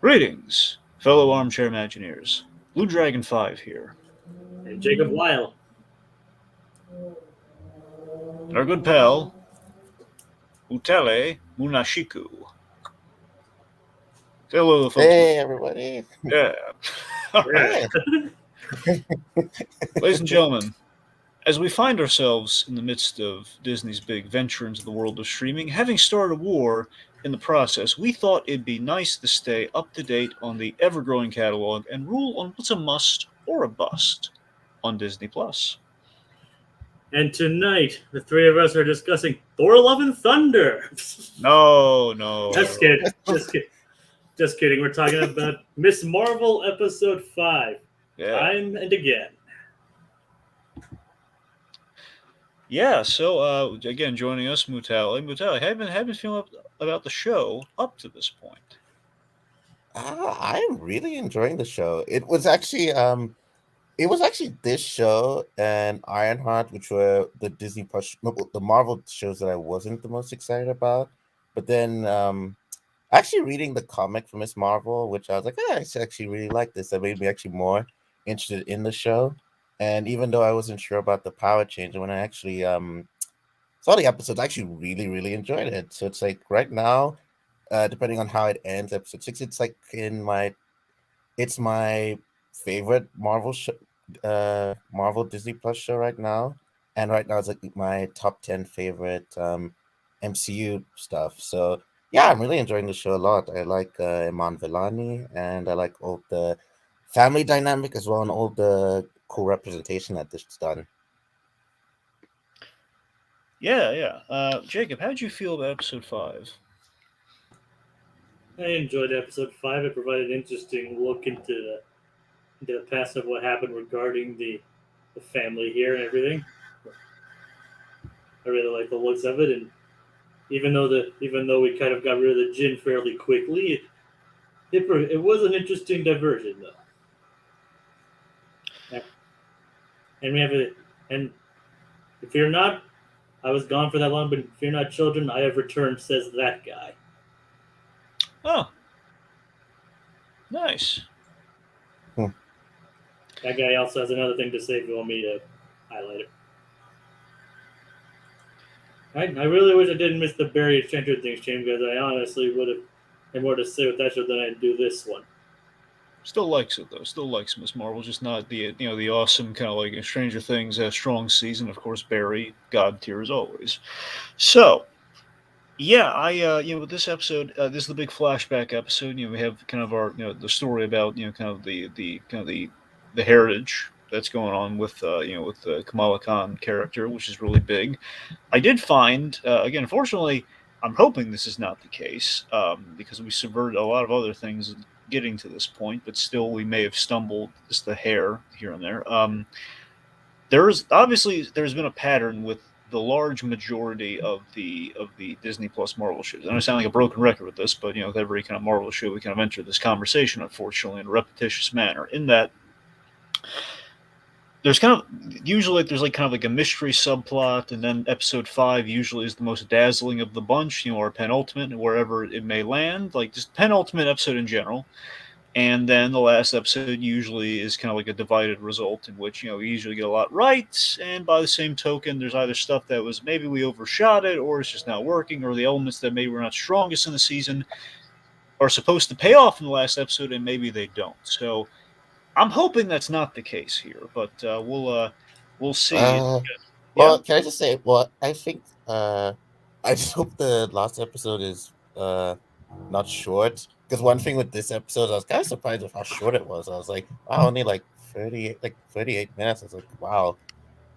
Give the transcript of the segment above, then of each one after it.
Greetings, fellow armchair Imagineers. Bluedragonfive here. And Jacob Wile. And our good pal, Mutale Mwananshiku. Say hello to the folks. Hey, everybody. Yeah. All right. Hey. Ladies and gentlemen, as we find ourselves in the midst of Disney's big venture into the world of streaming, having started a war in the process, we thought it'd be nice to stay up to date on the ever growing catalog and rule on what's a must or a bust on Disney Plus. And tonight, the three of us are discussing Thor: Love and Thunder. No. Just kidding. Just kidding. We're talking about Miss Marvel Episode 5. Yeah. Time and again. Yeah, so again, joining us, Mutale. Mutale, how have you feeling about the show up to this point? I'm really enjoying the show. It was actually this show and Ironheart, which were the Disney Plus, the Marvel shows that I wasn't the most excited about. But then, actually reading the comic from Miss Marvel, which I was like, I actually really like this. That made me actually more interested in the show. And even though I wasn't sure about the power change, when I actually saw the episodes, I actually really enjoyed it. So it's like right now, depending on how it ends, episode 6, it's like it's my favorite Marvel Disney Plus show right now, and right now it's like my top 10 favorite MCU stuff. So yeah, I'm really enjoying the show a lot. I like Iman Vellani, and I like all the family dynamic as well, and all the cool representation that this done. Yeah. Jacob, how did you feel about episode 5? I enjoyed Episode 5. It provided an interesting look into the past of what happened regarding the family here and everything. I really like the looks of it, and even though we kind of got rid of the Jin fairly quickly, it was an interesting diversion though. And we have and if you're not, I was gone for that long, but if you're not children, I have returned, says that guy. Oh, nice. That guy also has another thing to say if you want me to highlight it. I really wish I didn't miss the Barry Stranger Things chain, because I honestly would have had more to say with that show than I do this one. Still likes it though. Still likes Miss Marvel, just not the awesome kind of like Stranger Things strong season. Of course, Barry God tier as always. So yeah, I with this episode, this is the big flashback episode. We have kind of our the story about kind of the heritage that's going on with with the Kamala Khan character, which is really big. I did find again, unfortunately, I'm hoping this is not the case because we subverted a lot of other things getting to this point, but still we may have stumbled just the hair here and there. There's been a pattern with the large majority of the Disney Plus Marvel shows. And I sound like a broken record with this, but with every kind of Marvel show, we kind of enter this conversation, unfortunately, in a repetitious manner. In that, there's kind of usually there's like kind of like a mystery subplot, and then episode 5 usually is the most dazzling of the bunch, or penultimate, wherever it may land, like just penultimate episode in general. And then the last episode usually is kind of like a divided result in which, we usually get a lot right. And by the same token, there's either stuff that was maybe we overshot it, or it's just not working, or the elements that maybe were not strongest in the season are supposed to pay off in the last episode, and maybe they don't. So I'm hoping that's not the case here, but we'll see. Well, can I just say, I think I just hope the last episode is not short. Because one thing with this episode, I was kind of surprised with how short it was. I was like, wow, only like 38 minutes. I was like, wow.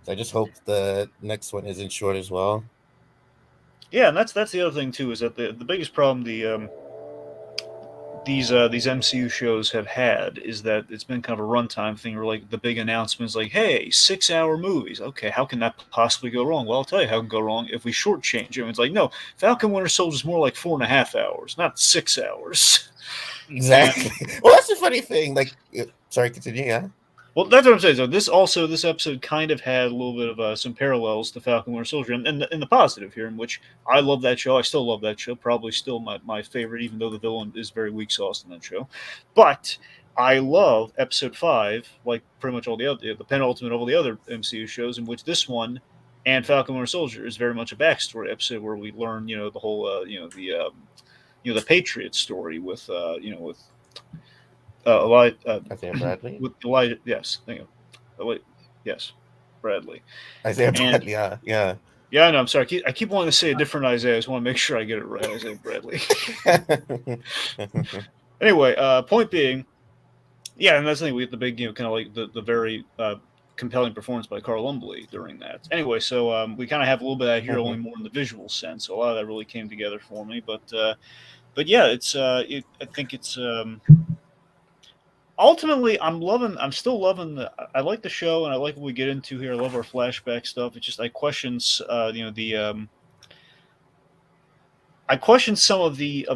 So I just hope the next one isn't short as well. Yeah, and that's the other thing too, is that the biggest problem these MCU shows have had is that it's been kind of a runtime thing, or like the big announcements, like, "Hey, 6-hour movies." Okay, how can that possibly go wrong? Well, I'll tell you how it can go wrong if we shortchange it. It's like, no, Falcon Winter Soldier is more like 4.5 hours, not 6 hours. Exactly. Well, that's the funny thing. Like, sorry, continue. Yeah. Well, that's what I'm saying. So this episode kind of had a little bit of some parallels to Falcon Winter Soldier, and in the positive here, in which I love that show. I still love that show. Probably still my favorite, even though the villain is very weak sauce in that show. But I love episode 5, like pretty much all the other, the penultimate of all the other MCU shows, in which this one and Falcon Winter Soldier is very much a backstory episode where we learn, the whole, the Patriot story with, with Isaiah Bradley. with Elijah. Yes, thank you. Wait, yes, Bradley. Isaiah And Bradley. Yeah. yeah, I know. I'm sorry. I keep wanting to say a different Isaiah. I just want to make sure I get it right. Isaiah Bradley. Anyway, point being, yeah, and that's the thing. We get the big, kind of like the very compelling performance by Carl Lumbly during that. Anyway, so we kind of have a little bit of that here, only more in the visual sense. So a lot of that really came together for me. But yeah, it's I think it's. Ultimately, I'm still loving I like the show, and I like what we get into here. I love our flashback stuff. It's just I question I question some of the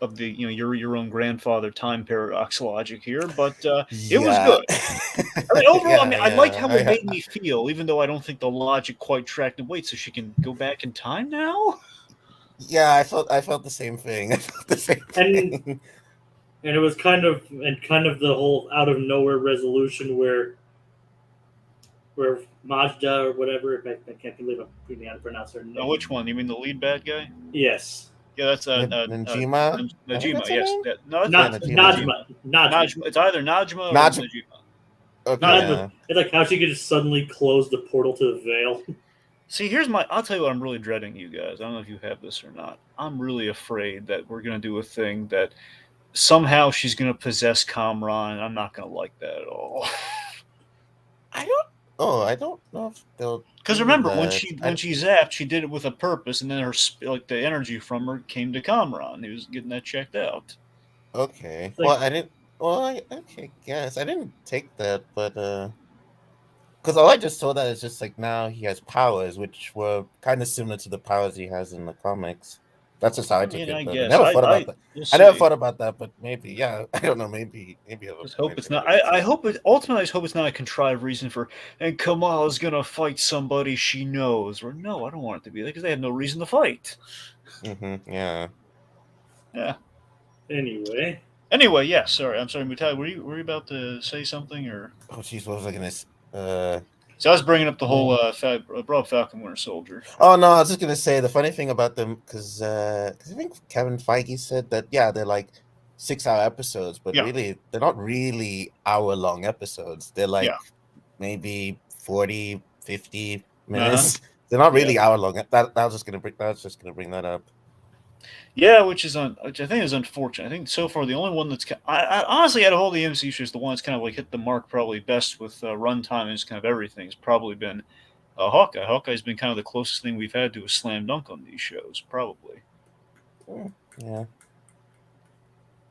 your own grandfather time paradox logic here, but it was Yeah. good. I mean, overall, I liked how it I, made me feel, even though I don't think the logic quite tracked it. Wait, so she can go back in time now? yeah, I felt the same thing. I felt the same And thing. and it was kind of the whole out of nowhere resolution where Majda or whatever, I can't believe I'm really how to pronounce her name. Oh, which one? You mean the lead bad guy? Yes. Yeah, that's Najima. I think Najima. that's her Yes, name? no, it's Not Najima. Najma. It's either Najma or Najma. Najima. Okay, Najma. yeah. It's like how she could just suddenly close the portal to the veil. See, I'll tell you what I'm really dreading, you guys. I don't know if you have this or not. I'm really afraid that we're going to do a thing that somehow she's going to possess Kamran. I'm not going to like that at all. I don't know if they'll. Because do remember, that. when she zapped, she did it with a purpose, and then the energy from her came to Kamran. He was getting that checked out. Okay. Like- Well, I didn't. Well, okay. Guess I didn't take that, but because all I just saw that is just like now he has powers, which were kind of similar to the powers he has in the comics. That's just how I took Yeah, I it. But guess. I never thought about that. We'll I never see. thought about that, but maybe, yeah. I don't know. Maybe. I have a Just hope point it's there. not. I hope it. Ultimately, I just hope it's not a contrived reason for. And Kamala's gonna fight somebody she knows. Or no, I don't want it to be that because they have no reason to fight. Yeah. Yeah. Anyway. Anyway, yeah. Sorry, I'm sorry, Mutale. Were you about to say something or? Oh, jeez. What was I gonna? So I was bringing up the whole broad Falcon Winter Soldier. Oh no, I was just gonna say the funny thing about them because I think Kevin Feige said that they're like 6-hour episodes, but really they're not really hour-long episodes. They're like maybe 40, 50 minutes. They're not really hour-long. I was just gonna bring that up. Yeah, which I think is unfortunate. I think so far the only one that's I honestly out of all the MCU shows, the one that's kind of like hit the mark probably best with runtime and just kind of everything has probably been Hawkeye. Hawkeye's been kind of the closest thing we've had to a slam dunk on these shows, probably. Yeah.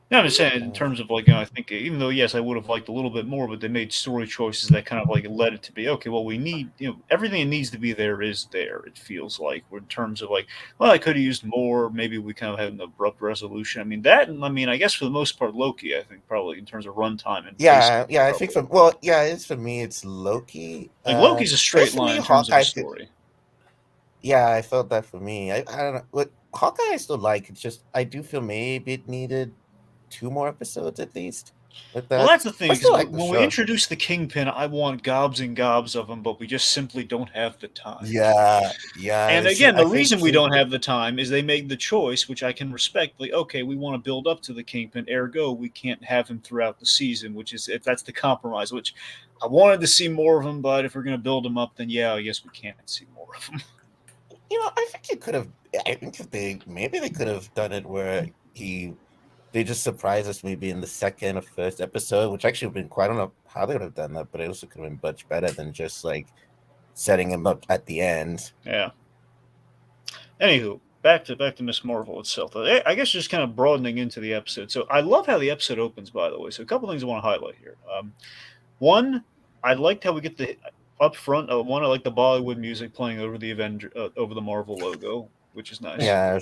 Yeah, I'm just saying in terms of like, I think even though yes, I would have liked a little bit more, but they made story choices that kind of like led it to be okay. Well, we need everything that needs to be there is there. It feels like in terms of like, well, I could have used more. Maybe we kind of had an abrupt resolution. I mean that, and I guess for the most part, Loki. I think probably in terms of runtime and yeah. I think it's for me. It's Loki. Like Loki's a straight line in terms of the story. Yeah, I felt that for me. I don't know. What Hawkeye I still like. It's just I do feel maybe it needed 2 more episodes at least. With that. Well, that's the thing. Like when we introduce the Kingpin, I want gobs and gobs of them, but we just simply don't have the time. Yeah. And again, the reason we don't have the time is they made the choice, which I can respect. Like, okay, we want to build up to the Kingpin, ergo, we can't have him throughout the season. Which is if that's the compromise. Which I wanted to see more of him, but if we're going to build him up, then yeah, I guess we can't see more of him. I think it could have. I think if they could have done it where they just surprised us maybe in the second or first episode, which actually would have been I don't know how they would have done that, but it also could have been much better than just like setting him up at the end. Yeah. Anywho, back to Miss Marvel itself. I guess just kind of broadening into the episode. So I love how the episode opens, by the way. So a couple things I want to highlight here. One, I liked how we get the up front. One, I like the Bollywood music playing over the Marvel logo, which is nice. Yeah,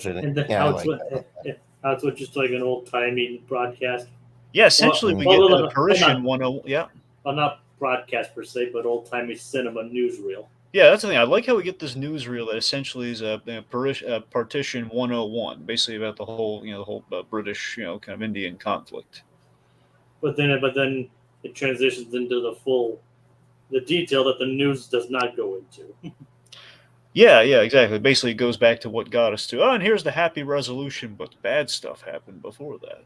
how it's just like an old timey broadcast. Yeah, essentially we get the Parisian 101. Yeah. Well, broadcast per se, but old timey cinema newsreel. Yeah, that's the thing. I like how we get this newsreel that essentially is a partition 101, basically about the whole British kind of Indian conflict. But then it transitions into the detail that the news does not go into. Yeah, exactly. Basically, it goes back to what got us to. Oh, and here's the happy resolution, but bad stuff happened before that.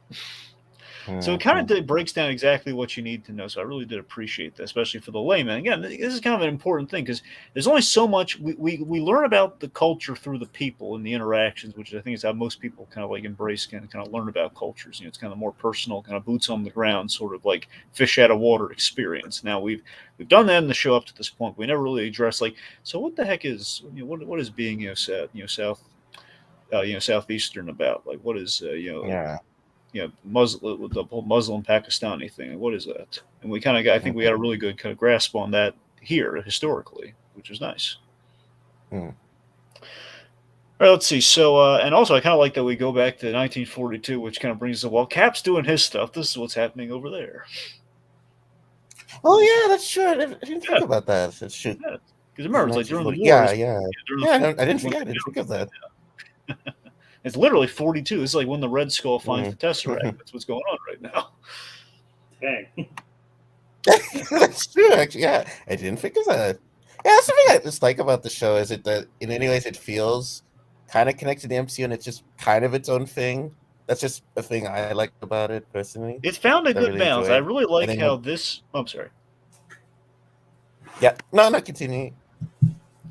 So it kind of breaks down exactly what you need to know. So I really did appreciate that, especially for the layman. Again, this is kind of an important thing because there's only so much we learn about the culture through the people and the interactions, which I think is how most people kind of like embrace and kind of learn about cultures. It's kind of more personal, kind of boots on the ground, sort of like fish out of water experience. Now we've done that in the show up to this point. We never really addressed like, so what the heck is what is being southeastern about? Like what is Muslim, the whole Muslim Pakistani thing. What is that? And we kind of got, I think we got a really good kind of grasp on that here historically, which is nice. All right, let's see. So, and also I kind of like that we go back to 1942, which kind of brings us, well, Cap's doing his stuff. This is what's happening over there. Oh yeah, that's true. I didn't think about that. That's true. Because remember, it's like during the wars. Yeah. I didn't think of that. It's literally 42. It's like when the Red Skull finds the Tesseract. That's what's going on right now. Dang. That's true, actually. Yeah, I didn't think of that. Yeah, that's something I just like about the show is that in many ways it feels kind of connected to the MCU and it's just kind of its own thing. That's just a thing I like about it personally. It's found a good balance. I really like how this. Oh, I'm sorry. Yeah, no, continue.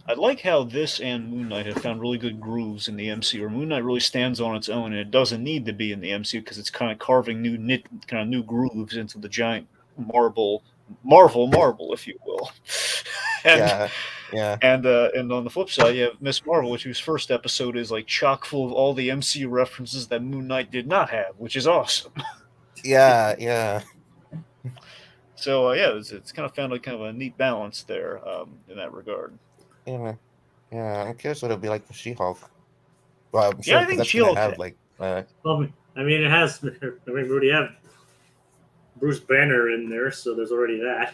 I like how this and Moon Knight have found really good grooves in the MCU. Where Moon Knight really stands on its own, and it doesn't need to be in the MCU because it's kind of carving new grooves into the giant Marvel, if you will. And, yeah. And on the flip side, you have Miss Marvel, whose first episode is like chock full of all the MCU references that Moon Knight did not have, which is awesome. Yeah. So it's kind of found like kind of a neat balance there in that regard. Yeah. I'm curious what it'll be like for She-Hulk. Well, I'm sure yeah, I think She-Hulk have well, I mean, it has. I mean, we already have Bruce Banner in there, so there's already that.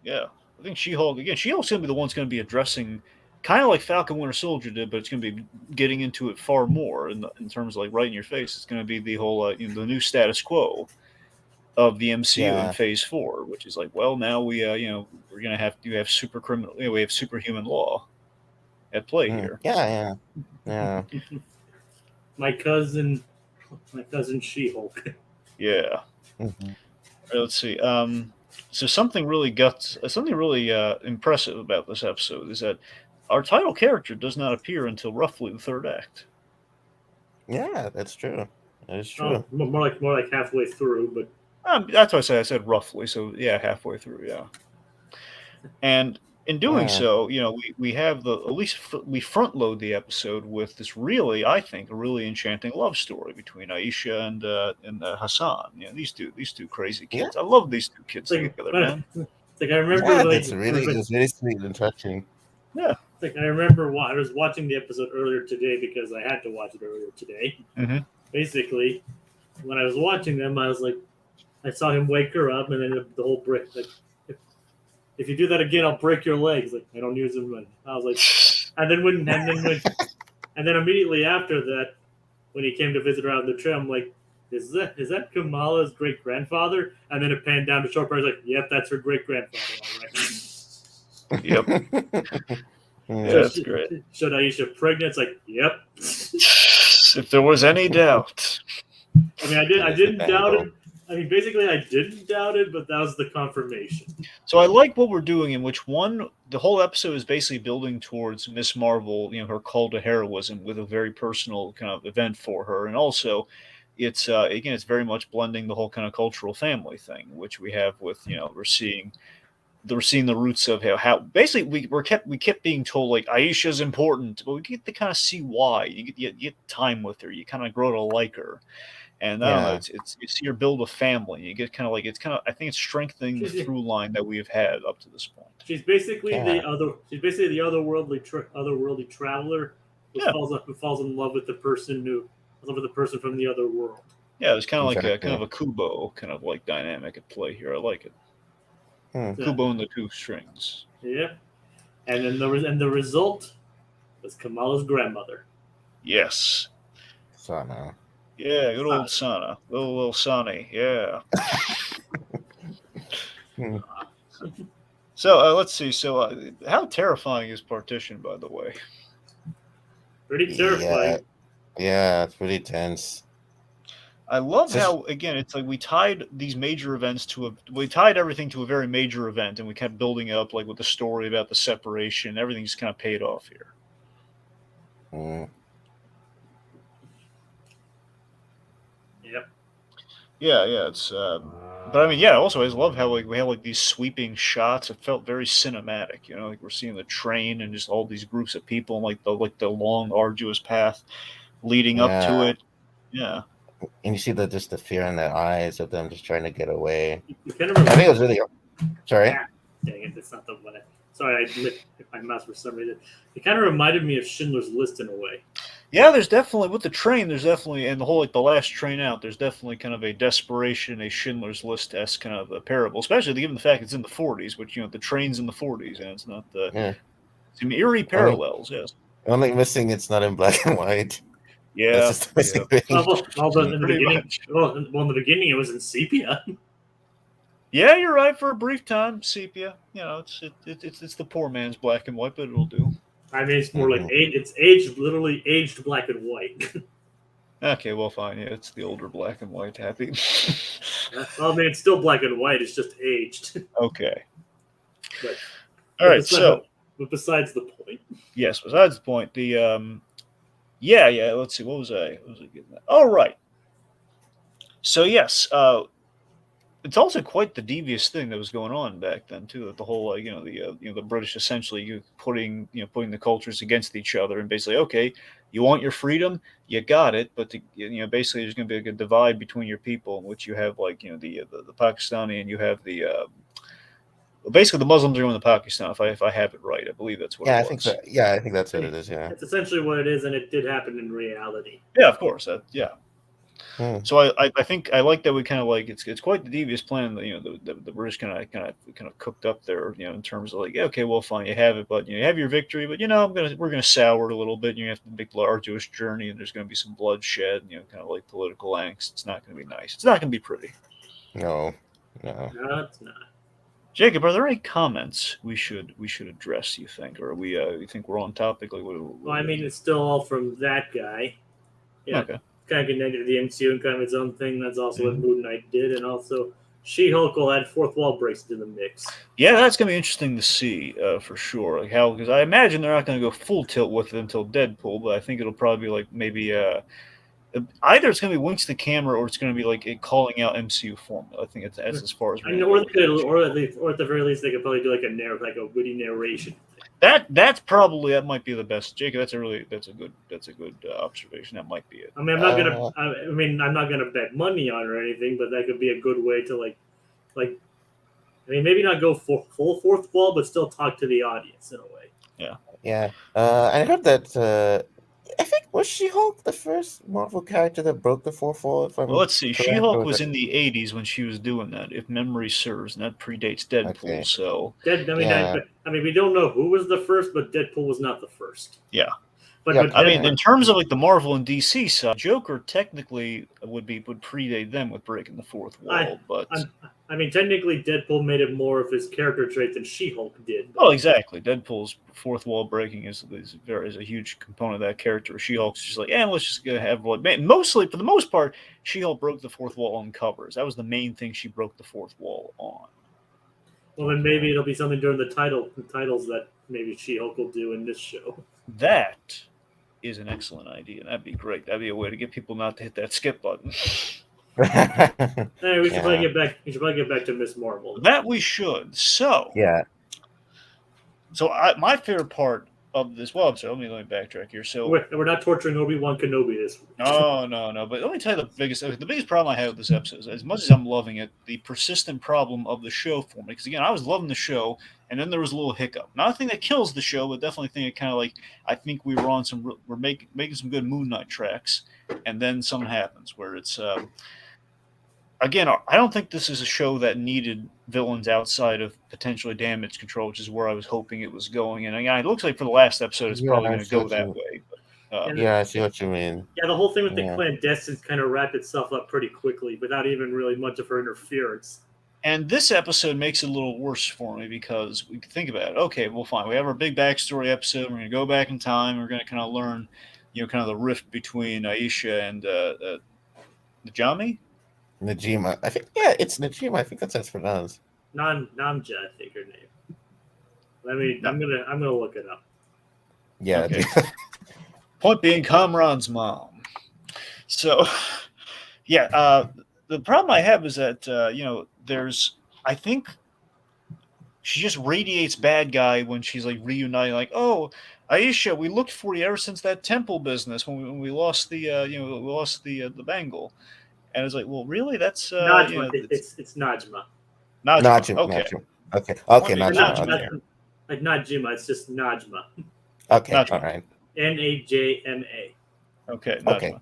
Yeah, I think She-Hulk again. She-Hulk's gonna be the one's gonna be addressing kind of like Falcon Winter Soldier did, but it's gonna be getting into it far more in terms of like right in your face. It's gonna be the whole the new status quo of the MCU in Phase 4, which is like, well, now we we're gonna have superhuman law at play here. Yeah. My cousin She-Hulk. Yeah. Let's see. So something really impressive about this episode is that our title character does not appear until roughly the third act. Yeah, that's true. That is true. Oh, more like halfway through, but that's why I said roughly. So yeah, halfway through. Yeah. And in doing so, we have we front load the episode with this really, I think, a really enchanting love story between Aisha and Hassan. These two crazy kids. I love these two kids together, man. It's like I remember. It's really sweet and touching. Yeah. It's like I remember I was watching the episode earlier today because I had to watch it earlier today. Mm-hmm. Basically, when I was watching them, I was like, I saw him wake her up, and then the whole break, like, if you do that again, I'll break your legs. Like, I don't use them. And I was like, and then immediately after that, when he came to visit her out in the trail, I'm like, is that Kamala's great grandfather? And then it panned down to short part. Like, yep, that's her great grandfather. All right. Yep. That's great. Showed Aisha pregnant. It's like, yep. If there was any doubt. I mean, I didn't doubt it. I mean, basically, I didn't doubt it, but that was the confirmation. So I like what we're doing, in which the whole episode is basically building towards Miss Marvel, her call to heroism with a very personal kind of event for her, and also it's it's very much blending the whole kind of cultural family thing, which we have with we're seeing the roots of how basically we kept being told like Aisha's important, but we get to kind of see why. You get time with her, you kind of grow to like her. And I don't know, it's you see her build a family. You get kind of like I think it's strengthening the through line that we've had up to this point. She's basically the otherworldly traveler who falls in love with the person from the other world. Yeah, it's kind of like kind of a Kubo kind of like dynamic at play here. I like it. Kubo and the Two Strings. Yeah. And then the result was Kamala's grandmother. Yes. Sana. Yeah, good old Sana. Little Sonny. Yeah. Hmm. So let's see. So how terrifying is Partition, by the way? Pretty Yeah, terrifying. yeah, it's pretty tense. I love Just- how, again, it's like we tied these major events we tied everything to a very major event, and we kept building it up, like with the story about the separation. Everything's kind of paid off here. Mm. Yep. Yeah, it's. But I mean, yeah. Also, I just love how like we have like these sweeping shots. It felt very cinematic. You know, like we're seeing the train and just all these groups of people and like the long, arduous path leading up to Yeah. it. Yeah. And you see just the fear in their eyes of them just trying to get away. You kind of I think it was really. Sorry. Ah, dang it, that's not the one. Sorry, I hit my mouse for some reason. It kind of reminded me of Schindler's List in a way. Yeah, there's definitely with the train. There's definitely and the whole like the last train out. There's definitely kind of a desperation, a Schindler's List esque kind of a parable, especially given the fact it's in the 40s, which the train's in the 40s and it's not the Yeah. some eerie parallels. Yes. Only missing it's not in black and white. Yeah. That's just the missing thing. In the Pretty beginning, much. well, in the beginning, it was in sepia. Yeah, you're right. For a brief time, sepia. It's the poor man's black and white, but it'll do. I mean, it's more like it's aged, literally aged black and white. Okay, well, fine. Yeah, it's the older black and white happy. Well, I mean, it's still black and white. It's just aged. Okay. But, All right. So, but besides the point. yes. Besides the point, the yeah. Let's see. What was I getting at? All right. So yes, it's also quite the devious thing that was going on back then too. That the whole the British essentially putting the cultures against each other and basically, okay, you want your freedom, you got it, but basically there's going to be a divide between your people in which you have the Pakistani and you have the basically the Muslims are in the Pakistan. If I have it right, I believe that's what. Yeah, it I was. think so. Yeah, I think that's what it is. Yeah. It's essentially what it is, and it did happen in reality. Yeah, of course. Yeah. Hmm. So I think I like that we kind of like it's quite the devious plan that the British kind of cooked up there in terms of like, yeah, okay, well, fine, you have it, but you have your victory, but we're gonna sour it a little bit. And you have to make the arduous journey, and there's gonna be some bloodshed, kind of like political angst. It's not gonna be nice. It's not gonna be pretty. No. No, it's not. Jacob, are there any comments we should address? You think, or you think we're on topic? Like, Well, I mean, it's still all from that guy. Yeah. Okay. Kind of connected to the MCU and kind of its own thing. That's also what Moon Knight did, and also She-Hulk will add fourth wall breaks to the mix. Yeah, that's gonna be interesting to see for sure. Like how, because I imagine they're not gonna go full tilt with it until Deadpool, but I think it'll probably be like maybe either it's gonna be winks to camera or it's gonna be like it calling out MCU formula. I think it's as far as I know, or at the very least, they could probably do like a witty narration. That might be the best. Jacob, that's a good observation. That might be it. I mean, I'm not gonna bet money on it or anything, but that could be a good way to like, I mean, maybe not go full fourth wall, but still talk to the audience in a way. Yeah. Yeah. I heard that. I think was She-Hulk the first Marvel character that broke the fourth wall? Well, let's see. She-Hulk was in the '80s when she was doing that, if memory serves, and that predates Deadpool. Okay. So I mean, we don't know who was the first, but Deadpool was not the first. Yeah. But, Yeah, but I mean, in terms of like the Marvel and DC side, Joker technically would predate them with breaking the fourth wall, but I mean, technically, Deadpool made it more of his character trait than She-Hulk did. oh, exactly. Deadpool's fourth wall breaking is a huge component of that character. She-Hulk's just like, let's just go have one. Mostly, for the most part, She-Hulk broke the fourth wall on covers. That was the main thing she broke the fourth wall on. Well, then maybe it'll be something during the titles that maybe She-Hulk will do in this show. That is an excellent idea. That'd be great. That'd be a way to get people not to hit that skip button. Hey, we should probably get back. We should probably get back to Miss Marvel. That we should. So Yeah. So my favorite part of this. Well, I'm sorry. Let me backtrack here. So We're not torturing Obi-Wan Kenobi this week. No. But let me tell you the biggest problem I have with this episode is, as much as I'm loving it, the persistent problem of the show for me. Because again, I was loving the show, and then there was a little hiccup. Not a thing that kills the show, but definitely a thing that kind of like I think we were on we're making some good Moon Knight tracks, and then something happens where it's. again, I don't think this is a show that needed villains outside of potentially damage control, which is where I was hoping it was going. And again, it looks like for the last episode, it's Yeah, probably I going to see go what that you. way. And Yeah, I see what you mean. yeah, the whole thing with the Yeah. clandestines kind of wrapped itself up pretty quickly without even really much of her interference. And this episode makes it a little worse for me because we can think about it. Okay, well, fine. We have our big backstory episode. We're going to go back in time. We're going to kind of learn, kind of the rift between Aisha and Najami. Najima. I think it's Najima. I think that's how it's pronounced. Namja, I think her name. No. I'm gonna look it up. Yeah. Okay. Point being, Kamran's mom. So, yeah, the problem I have is that I think she just radiates bad guy when she's like reuniting, like, oh, Aisha, we looked for you ever since that temple business when we lost the bangle, and it's like, well, really, that's Najma. It's Najma. Najma. Najima. Okay, Najima. Okay, Maybe Najima. Najma. Okay. Like not Jima. It's just Najma. Okay, Najma. all right. Najma. Okay, Najma. Okay.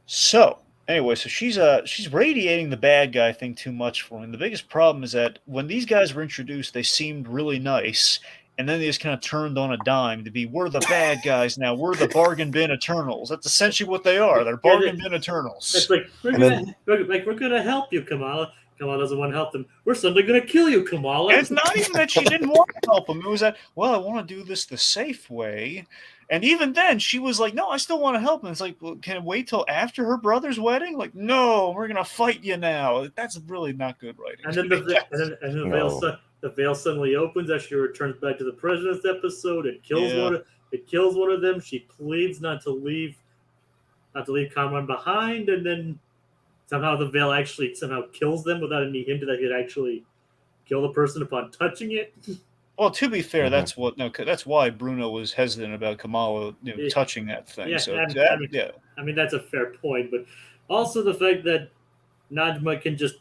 So anyway, so she's radiating the bad guy thing too much for me. And the biggest problem is that when these guys were introduced, they seemed really nice, and then they just kind of turned on a dime to be, we're the bad guys now. We're the bargain bin Eternals. That's essentially what they are. They're bargain bin Eternals. It's like we're gonna help you, Kamala. Kamala doesn't want to help them. We're suddenly gonna kill you, Kamala. And it's not even that she didn't want to help him. It was that, well, I want to do this the safe way. And even then, she was like, no, I still want to help him. It's like, well, can it wait till after her brother's wedding? Like, no, we're going to fight you now. That's really not good writing. And then the veil suddenly opens as she returns back to the president's episode. It kills one of them. She pleads not to leave Kamran behind, and then somehow the veil actually kills them without any hint that it could actually kill the person upon touching it. Well, to be fair, Mhm. that's why Bruno was hesitant about Kamala touching that thing. Yeah, So I mean that's a fair point, but also the fact that Najma can just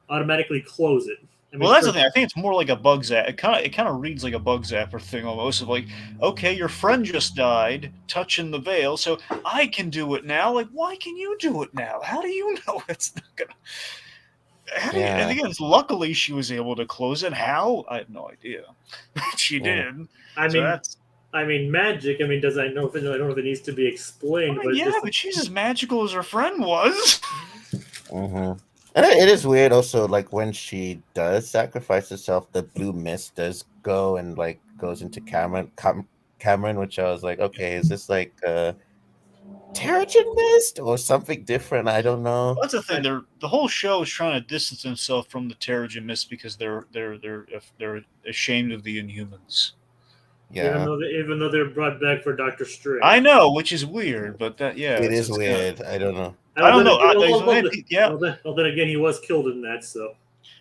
automatically close it. I mean, well, that's the thing. I think it's more like a bug zap. It kind of reads like a bug zapper thing almost. Of like, okay, your friend just died, touching the veil, so I can do it now. Like, why can you do it now? How do you know it's not gonna? And again, luckily she was able to close it. How? I have no idea. She did. I mean, magic. I mean, I don't know if it needs to be explained. But but she's as magical as her friend was. Mm-hmm. And it is weird also, like when she does sacrifice herself, the blue mist does go and like goes into Cameron, which I was like, okay, is this like Terrigen mist or something different? I don't know. Well, that's the thing. The whole show is trying to distance themselves from the Terrigen mist because they're ashamed of the Inhumans. Yeah, even though they're brought back for Doctor Strange. I know, which is weird, but it is weird. I don't know. I don't know. Well, then again, he was killed in that, so.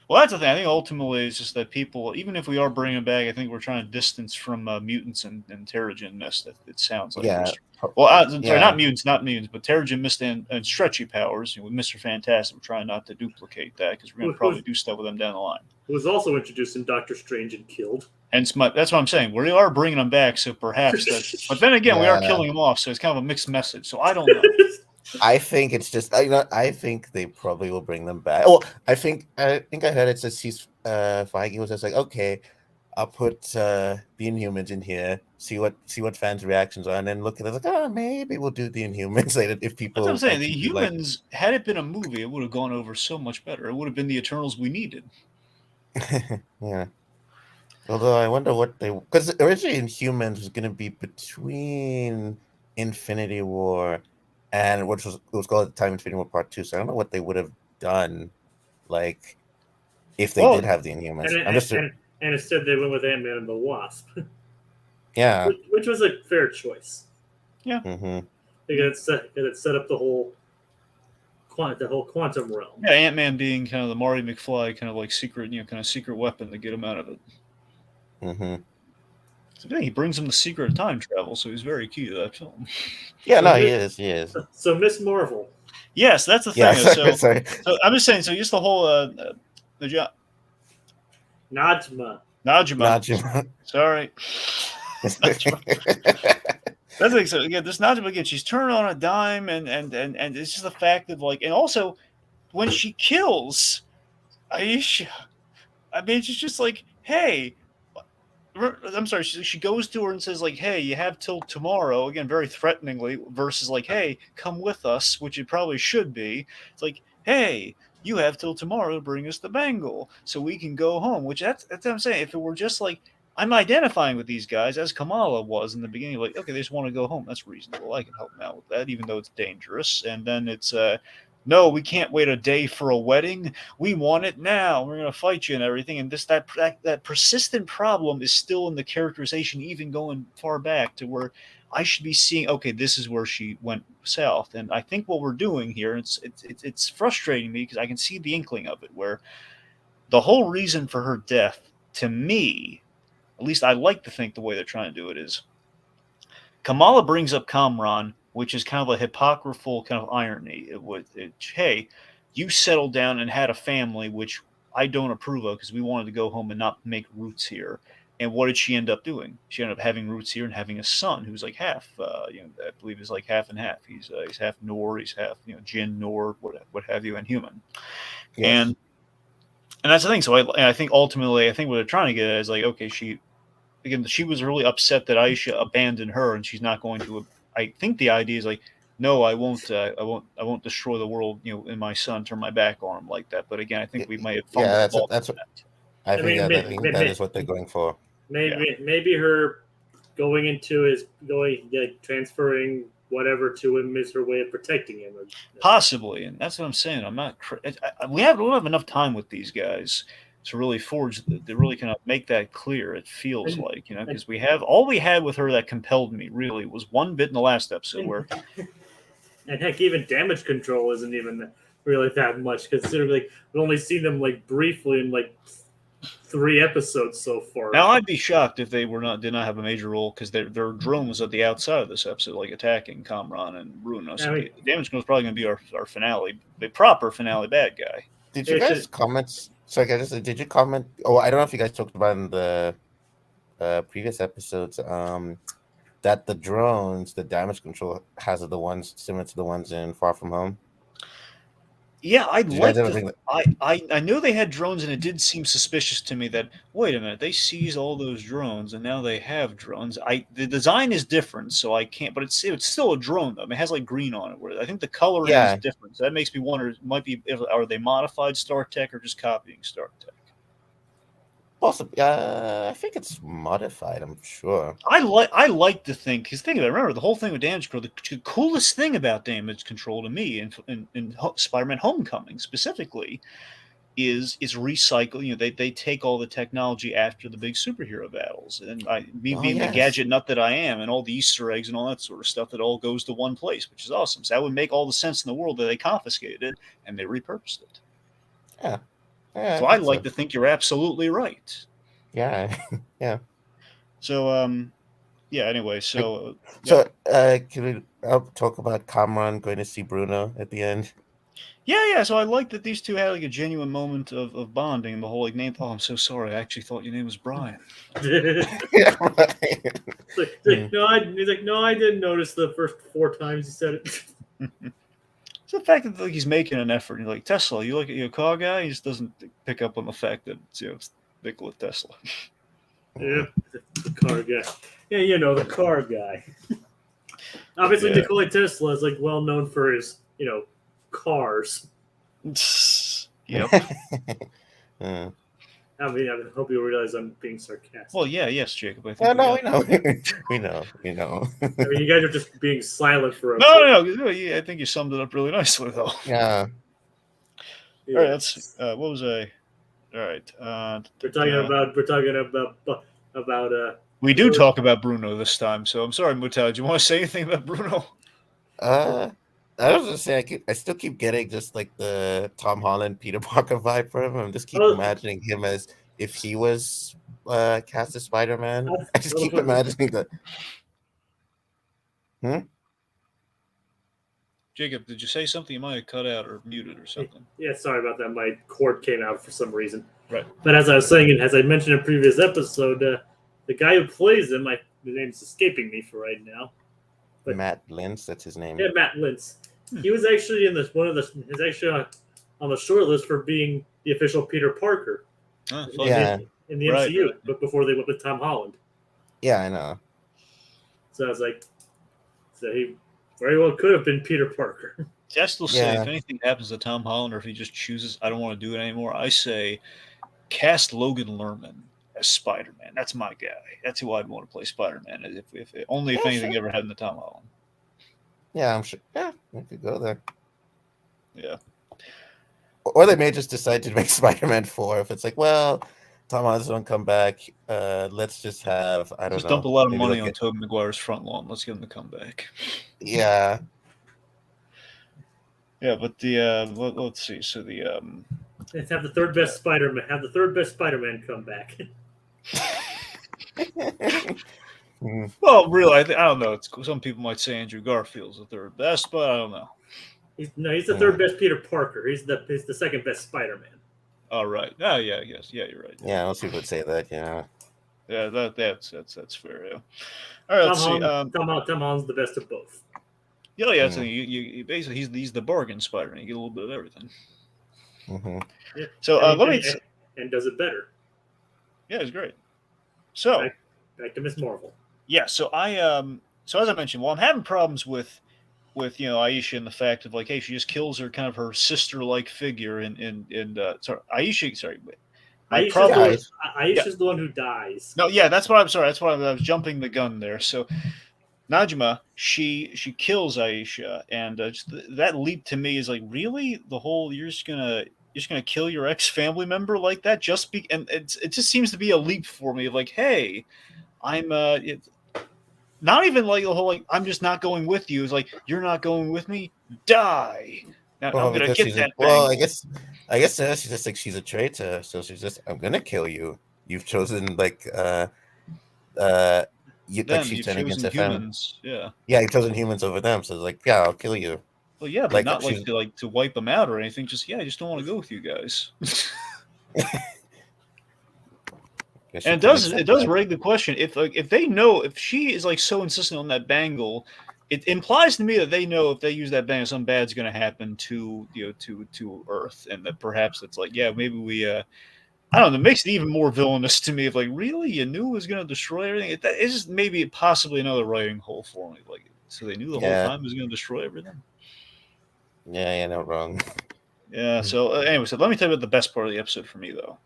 Well, that's the thing. I think ultimately it's just that people, even if we are bringing them back, I think we're trying to distance from mutants and Terrigen mist. It sounds like. Yeah. Well, sorry, not mutants, but Terrigen mist and stretchy powers. With Mr. Fantastic, we're trying not to duplicate that because we're going to probably do stuff with them down the line. Who was also introduced in Doctor Strange and killed. And that's what I'm saying. We are bringing them back, so perhaps that. But then again, we are killing them off, so it's kind of a mixed message. So I don't know. I think it's just I think they probably will bring them back. Well, I think I heard it says Feige was just like, okay, I'll put the Inhumans in here, see what fans' reactions are, and then look at it like, oh, maybe we'll do the Inhumans later if people. That's what I'm saying. The Humans, had it been a movie, it would have gone over so much better. It would have been the Eternals we needed. Yeah. Although I wonder what because originally Inhumans was going to be between Infinity War and it was called at the time Infinity War Part 2. So I don't know what they would have done, like if they did have the Inhumans. And instead they went with Ant-Man and the Wasp. Yeah, which was a fair choice. Yeah, it set up the whole quantum realm. Yeah, Ant-Man being kind of the Marty McFly kind of like secret, kind of secret weapon to get him out of it. So yeah, he brings him the secret of time travel, so he's very key to that film. Yeah, no, he is. So Miss Marvel. Yes, that's the thing. Yeah, so I'm just saying. So just the whole the job. Najma. Sorry. That's like so again. This Najma again. She's turned on a dime, and it's just the fact of like, and also when she kills Aisha, I mean, she's just like, hey, I'm sorry, she goes to her and says, like, hey, you have till tomorrow, again, very threateningly, versus, like, hey, come with us, which it probably should be. It's like, hey, you have till tomorrow to bring us the bangle so we can go home, which that's what I'm saying. If it were just like, I'm identifying with these guys as Kamala was in the beginning, like, okay, they just want to go home. That's reasonable. I can help them out with that, even though it's dangerous. And then it's, no, we can't wait a day for a wedding. We want it now. We're gonna fight you and everything. And this that persistent problem is still in the characterization, even going far back to where I should be seeing. Okay, this is where she went south, and I think what we're doing here, it's frustrating me because I can see the inkling of it, where the whole reason for her death, to me, at least I like to think the way they're trying to do it is Kamala brings up Kamran, which is kind of a hypocritical kind of irony. Hey, you settled down and had a family, which I don't approve of because we wanted to go home and not make roots here. And what did she end up doing? She ended up having roots here and having a son who's like half, I believe he's like half and half. He's half Noor, he's half, Jinn, Noor, what have you, and human. Yes. And that's the thing. So I think ultimately, I think what they're trying to get at is like, okay, she was really upset that Aisha abandoned her, and she's not going to. I think the idea is like, no, I won't. I won't destroy the world. And my son, turn my back on him like that. But again, I think we might have fumbled Yeah, the ball. that's what That. I I think. mean, I think that is what they're going for. Yeah. maybe her going into his transferring whatever to him is her way of protecting him. Possibly, and that's what I'm saying. I'm not. We don't have enough time with these guys to really to really kind of make that clear. It feels like because all we had with her that compelled me really was one bit in the last episode where. And heck, even damage control isn't even really that much, considering like we've only seen them like briefly in like 3 episodes so far. Now I'd be shocked if they did not have a major role because their drone was at the outside of this episode, like attacking Kamran and Bruno. So the damage control is probably going to be our finale, the proper finale bad guy. Did you guys comment? Sorry, did you comment? Oh, I don't know if you guys talked about in the previous episodes. That the drones, the damage control has the ones similar to the ones in Far From Home. Yeah, I know they had drones, and it did seem suspicious to me that wait a minute, they seized all those drones, and now they have drones. The design is different, so I can't. But it's still a drone though. I mean, it has like green on it. Where I think the coloring is different. So that makes me wonder. Are they modified Star Tech or just copying Star Tech? Possibly. I think it's modified. I'm sure. I like to think because think of it. Remember the whole thing with damage control. The coolest thing about damage control to me in Spider-Man: Homecoming specifically is recycle. They take all the technology after the big superhero battles, and being the gadget nut that I am, and all the Easter eggs and all that sort of stuff that all goes to one place, which is awesome. So that would make all the sense in the world that they confiscated it and they repurposed it. Yeah. So I like to think you're absolutely right. Yeah. Yeah. So yeah. Anyway, so can we talk about Kamran going to see Bruno at the end? Yeah. So I like that these two had like a genuine moment of bonding. And the whole like name. Oh, I'm so sorry. I actually thought your name was Brian. Yeah, right. He's like, no, I didn't notice the first 4 times he said it. It's the fact that like he's making an effort. He's like, Tesla, you like a car guy? He just doesn't pick up on the fact that it's Nikola Tesla. Yeah, the car guy. Yeah, the car guy. Obviously, Nikola Tesla is like well known for his cars. Yep. I hope you realize I'm being sarcastic. Well, yes, Jacob. I think no, we know. I mean, you guys are just being silent for a No. Yeah, I think you summed it up really nicely, though. Yeah. All right, that's what was I? All right. We're talking about. We do talk about Bruno this time, so I'm sorry, Mutale. Do you want to say anything about Bruno? I was gonna say I still keep getting just like the Tom Holland Peter Parker vibe from him. I just keep imagining him as if he was cast as Spider-Man. I just keep imagining that. Jacob, did you say something? You might have cut out or muted or something. Yeah, sorry about that. My cord came out for some reason. Right. But as I was saying, and as I mentioned in a previous episode, the guy who plays him, the name's escaping me for right now. But Matt Lintz, that's his name. Yeah, Matt Lintz. He was actually in one of the. He's actually on the short list for being the official Peter Parker Oh, in, fun. Yeah. in the Right, MCU, right. but before they went with Tom Holland. Yeah, I know. So I was like, so he very well could have been Peter Parker. See, I still say Yeah. if anything happens to Tom Holland, or if he just chooses, I don't want to do it anymore. I say cast Logan Lerman as Spider-Man. That's my guy. That's who I'd want to play Spider-Man. If only if Yeah, anything sure. ever happened to Tom Holland. Yeah, I'm sure. Yeah, we could go there. Yeah. Or they may just decide to make Spider-Man 4 if it's like, well, Tom Holland's don't come back. Let's just have, I don't Just know. dump a lot of maybe money they'll on get, Tobey Maguire's front lawn. Let's get him to come back. yeah. Yeah, but let's see. So Let's have the third best Spider-Man. Have the third best Spider-Man come back. well, really, I don't know. Some people might say Andrew Garfield's the third best, but I don't know. He's the third best Peter Parker. He's the second best Spider-Man. All right. Oh, yeah, I guess. Yeah, you're right. Yeah, most people would say that. Yeah. Yeah, that's fair. Yeah. All right. Let's see. Tom Holland's the best of both. Yeah, yeah. So you basically he's the bargain Spider-Man. You get a little bit of everything. Mm-hmm. Yeah. So let me. And does it better. Yeah, it's great. So back to Miss Marvel. Yeah. So so as I mentioned, well, I'm having problems with Aisha and the fact of like, hey, she just kills her kind of her sister-like figure sorry, Aisha. Sorry, Aisha's the one who dies. No, yeah, that's what I'm sorry. That's why I was jumping the gun there. So Najma, she kills Aisha, and that leap to me is like, really, the whole you're just gonna kill your ex-family member like that and it just seems to be a leap for me of like, hey, I'm not even like the whole like I'm just not going with you. It's like you're not going with me, die. Now I'm gonna get that. Well, I guess she's just like she's a traitor, so she's just I'm gonna kill you. You've chosen like she's turning into humans. Yeah. Yeah, you've chosen humans over them, so it's like, yeah, I'll kill you. Well, yeah, but like, not like to wipe them out or anything. Just I just don't want to go with you guys. And it does raise the question if they know if she is like so insistent on that bangle, it implies to me that they know if they use that bangle, something bad's going to happen to to Earth, and that perhaps it's like maybe we I don't know. It makes it even more villainous to me. Of like, really, you knew it was going to destroy everything. It's just maybe possibly another writing hole for me. Like, so they knew the whole time it was going to destroy everything. Yeah, not wrong. Yeah. So anyway, so let me tell you about the best part of the episode for me, though.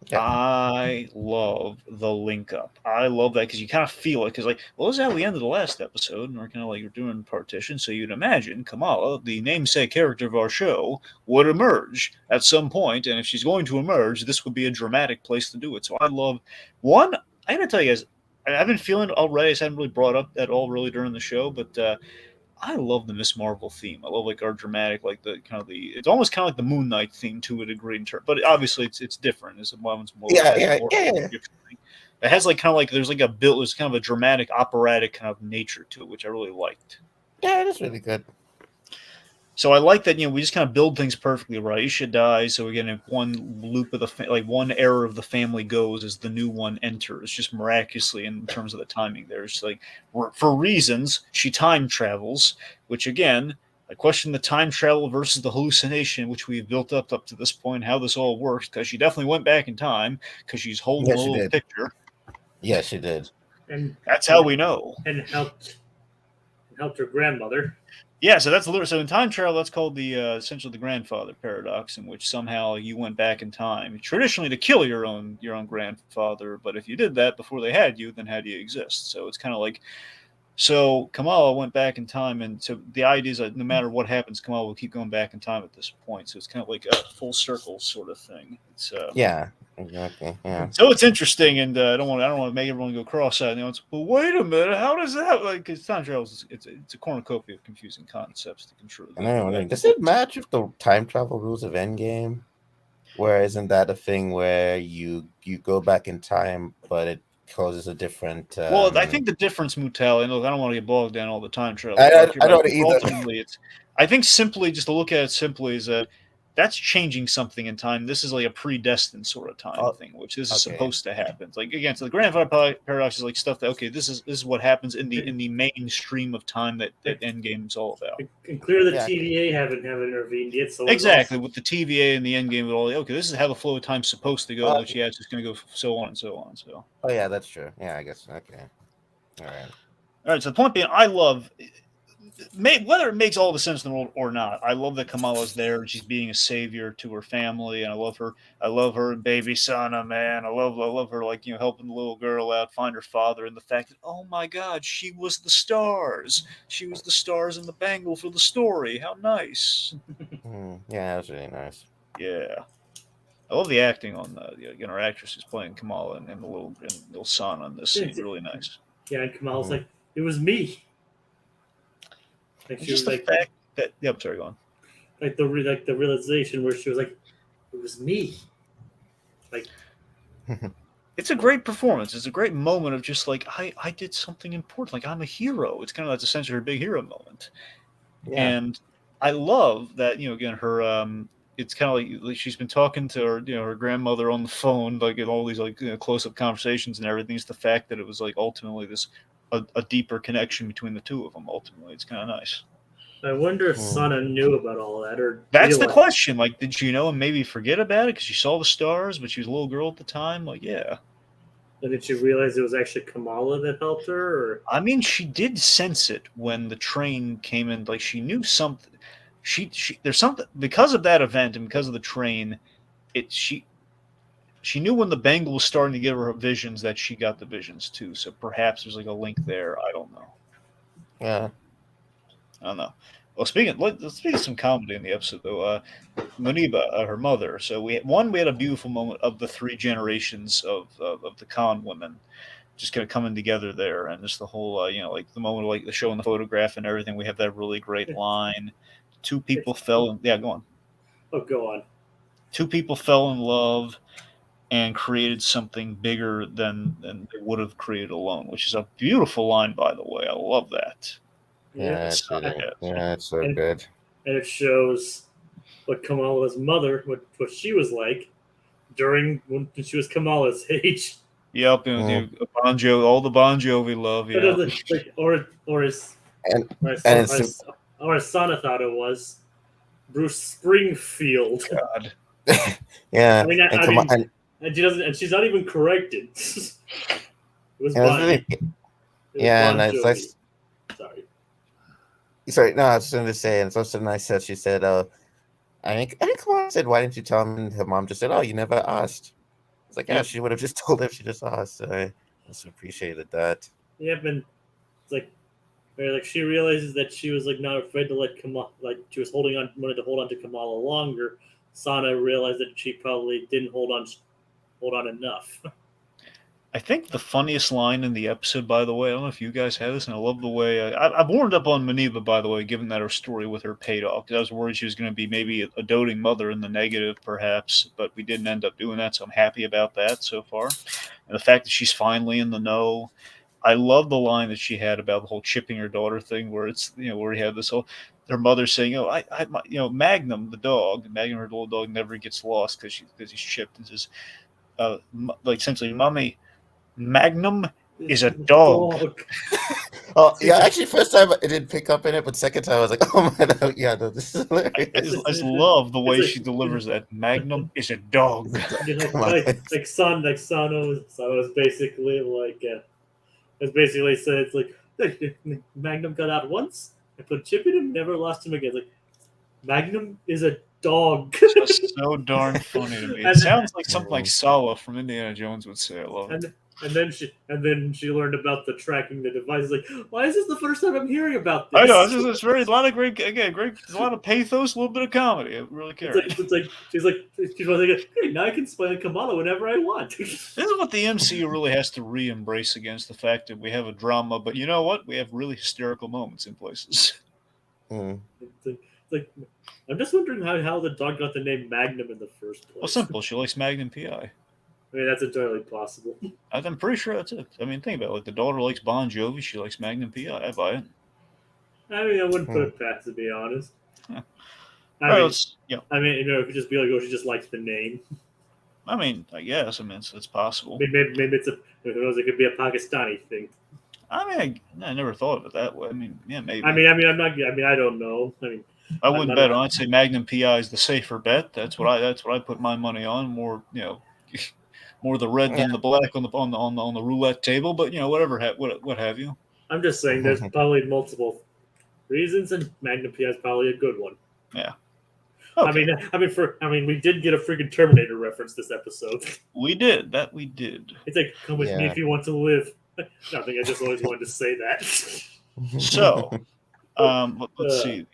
Yeah. I love the link up. I love that because you kind of feel it. Because this is how we ended the last episode, and we're kind of like we're doing partition. So you'd imagine Kamala, the namesake character of our show, would emerge at some point, and if she's going to emerge, this would be a dramatic place to do it. So I love one. I gotta tell you guys, I've been feeling it already. I just haven't really brought up at all really during the show, but I love the Miss Marvel theme. I love like our dramatic, like the kind of it's almost kind of like the Moon Knight theme to a degree, but obviously it's different. It's one's more It has like kind of like there's like there's kind of a dramatic operatic kind of nature to it, which I really liked. Yeah, it is really good. So I like that, we just kind of build things perfectly right. Aisha dies, so again, if one loop of one era of the family goes as the new one enters, just miraculously in terms of the timing there. It's like, for reasons, she time travels, which again, I question the time travel versus the hallucination, which we've built up to this point, how this all works, because she definitely went back in time, because she's holding a little picture. Yeah, she did. And that's how we know. And helped her grandmother. Yeah, so that's literally in time travel. That's called the essentially the grandfather paradox, in which somehow you went back in time, traditionally to kill your own grandfather. But if you did that before they had you, then how do you exist? So it's kind of like, so Kamala went back in time, and so the idea is that no matter what happens, Kamala will keep going back in time at this point. So it's kind of like a full circle sort of thing. It's yeah. Exactly. Yeah. So it's interesting, and I don't want to make everyone go cross-eyed. Well, wait a minute, how does that because time travel it's a cornucopia of confusing concepts to control. I know. Does it match with the time travel rules of Endgame? Where isn't that a thing where you go back in time, but it causes a different? Well, I think the difference, Mutale, and look, I don't want to get bogged down all the time travel. I don't either. Ultimately, I think simply just to look at it simply is that that's changing something in time. This is like a predestined sort of time Oh, thing, which this is okay. supposed to happen. It's like again, so the grandfather paradox is like stuff that okay, this is what happens in the mainstream of time that Endgame is all about. And clear the Yeah. TVA haven't intervened yet, so Exactly, with the TVA and the Endgame, with all okay, this is how the flow of time's supposed to go. Which Okay. yeah, it's just going to go so on and so on. So Oh yeah, that's true. Yeah, I guess. Okay. All right. all right. So the point being, I love whether it makes all the sense in the world or not. I love that Kamala's there and she's being a savior to her family, and I love her. I love her and baby Sana, man. I love her, like helping the little girl out, find her father, and the fact that oh my God, she was the stars. She was the stars in the bangle for the story. How nice. Yeah, that was really nice. Yeah. I love the acting on our actress who's playing Kamala and the little Sana in this scene. Really nice. Yeah, and Kamal's like, it was me. Like It's she just was the like, fact that I'm sorry, go on. like the realization where she was like, it was me. Like It's a great performance. It's a great moment of just like I did something important. Like I'm a hero. It's kind of that's essentially her big hero moment. Yeah. And I love that again her it's kind of like she's been talking to her her grandmother on the phone like in all these like close up conversations and everything. It's the fact that it was like ultimately this a deeper connection between the two of them. Ultimately, it's kind of nice. I wonder if Hmm. Sana knew about all that or That's the realized. question. Like, did she know and maybe forget about it because she saw the stars, but she was a little girl at the time? Like, yeah. And did she realize it was actually Kamala that helped her? Or I mean, she did sense it when the train came in. Like, she knew something. She there's something because of that event and because of the train. It she knew when the bangle was starting to give her visions that she got the visions too. So perhaps there's like a link there. I don't know. Yeah. I don't know. Well, let's speak of some comedy in the episode though. Muniba, her mother. So we had a beautiful moment of the three generations of the Khan women, just kind of coming together there, and just the whole like the moment of, like the showing the photograph and everything. We have that really great line. Two people fell in yeah, go on. oh, go on. Two people fell in love and created something bigger than they would have created alone, which is a beautiful line, by the way. I love that. Yep. Yeah, That's it's really. it. Yeah, it's so And good. and it shows what Kamala's mother, what she was like during when she was Kamala's age. Yep, Mm. all the Bon Jovi love. But Yeah, like, or as And or as, and or it's as, or as Sana thought it was, Bruce Springfield. God. yeah, I mean, and I come on, mean, and she doesn't, and she's not even corrected. It was and it's Bon. really It was yeah, and Bon it's Jovi. nice. Sorry. Sorry, no, I was going to say, and it's also nice that she said, I think Kamala said, why didn't you tell me? And her mom just said, oh, you never asked. It's like, yeah, Yep. she would have just told her if she just asked. So I also appreciated that. Yep, and it's like, where like she realizes that she was like not afraid to let Kamala, like she was wanted to hold on to Kamala longer. Sana realized that she probably didn't hold on enough. I think the funniest line in the episode, by the way, I don't know if you guys had this, and I love the way I've warmed up on Maniva, by the way, given that her story with her paid off. Because I was worried she was going to be maybe a doting mother in the negative, perhaps, but we didn't end up doing that, so I'm happy about that so far. And the fact that she's finally in the know. I love the line that she had about the whole chipping her daughter thing, where it's where he had this whole her mother saying, "Oh, Magnum, the dog, Magnum, her little dog, never gets lost because he's chipped," and says, like essentially, mommy. Magnum is a dog. Dog. Oh, yeah, actually, first time I didn't pick up in it, but second time I was like, oh my God, yeah, no, this is hilarious. I just love the way It's she delivers that. Magnum is a dog. Come on. like Sana was basically like it's basically said it's like Magnum got out once, I put a chip in him, never lost him again. It's like Magnum is a dog. Just so darn funny to me. It and, sounds like something like Sala from Indiana Jones would say. I love it. and then she learned about the tracking the device. Like, why is this the first time I'm hearing about I know this? it's very a lot of great a lot of pathos, a little bit of comedy. It really carries. It's like she's like hey, now I can play Kamala whenever I want. This is what the MCU really has to re-embrace against the fact that we have a drama, but you know what? We have really hysterical moments in places. It's like I'm just wondering how the dog got the name Magnum in the first place. Well, simple. She likes Magnum PI. I mean, that's entirely possible. I'm pretty sure that's it. I mean, think about it. Like the daughter likes Bon Jovi, she likes Magnum PI. I buy it. I mean, I wouldn't put it past to be honest. All right, let's. Yeah. I mean, it could just be like, oh, she just likes the name. I mean, I guess. I mean, it's possible. Maybe it's it could be a Pakistani thing. I mean, I never thought of it that way. I mean, yeah, maybe. I'm not. I mean, I don't know. I mean, I wouldn't bet on. I'd say Magnum PI is the safer bet. That's what I put my money on. More, more the red than the black on the roulette table. But whatever, what have you. I'm just saying, there's probably multiple reasons, and Magnum PI is probably a good one. Yeah. Okay. I mean, we did get a freaking Terminator reference this episode. We did. That we did. It's like, come with me if you want to live. I think I just always wanted to say that. So, let's see.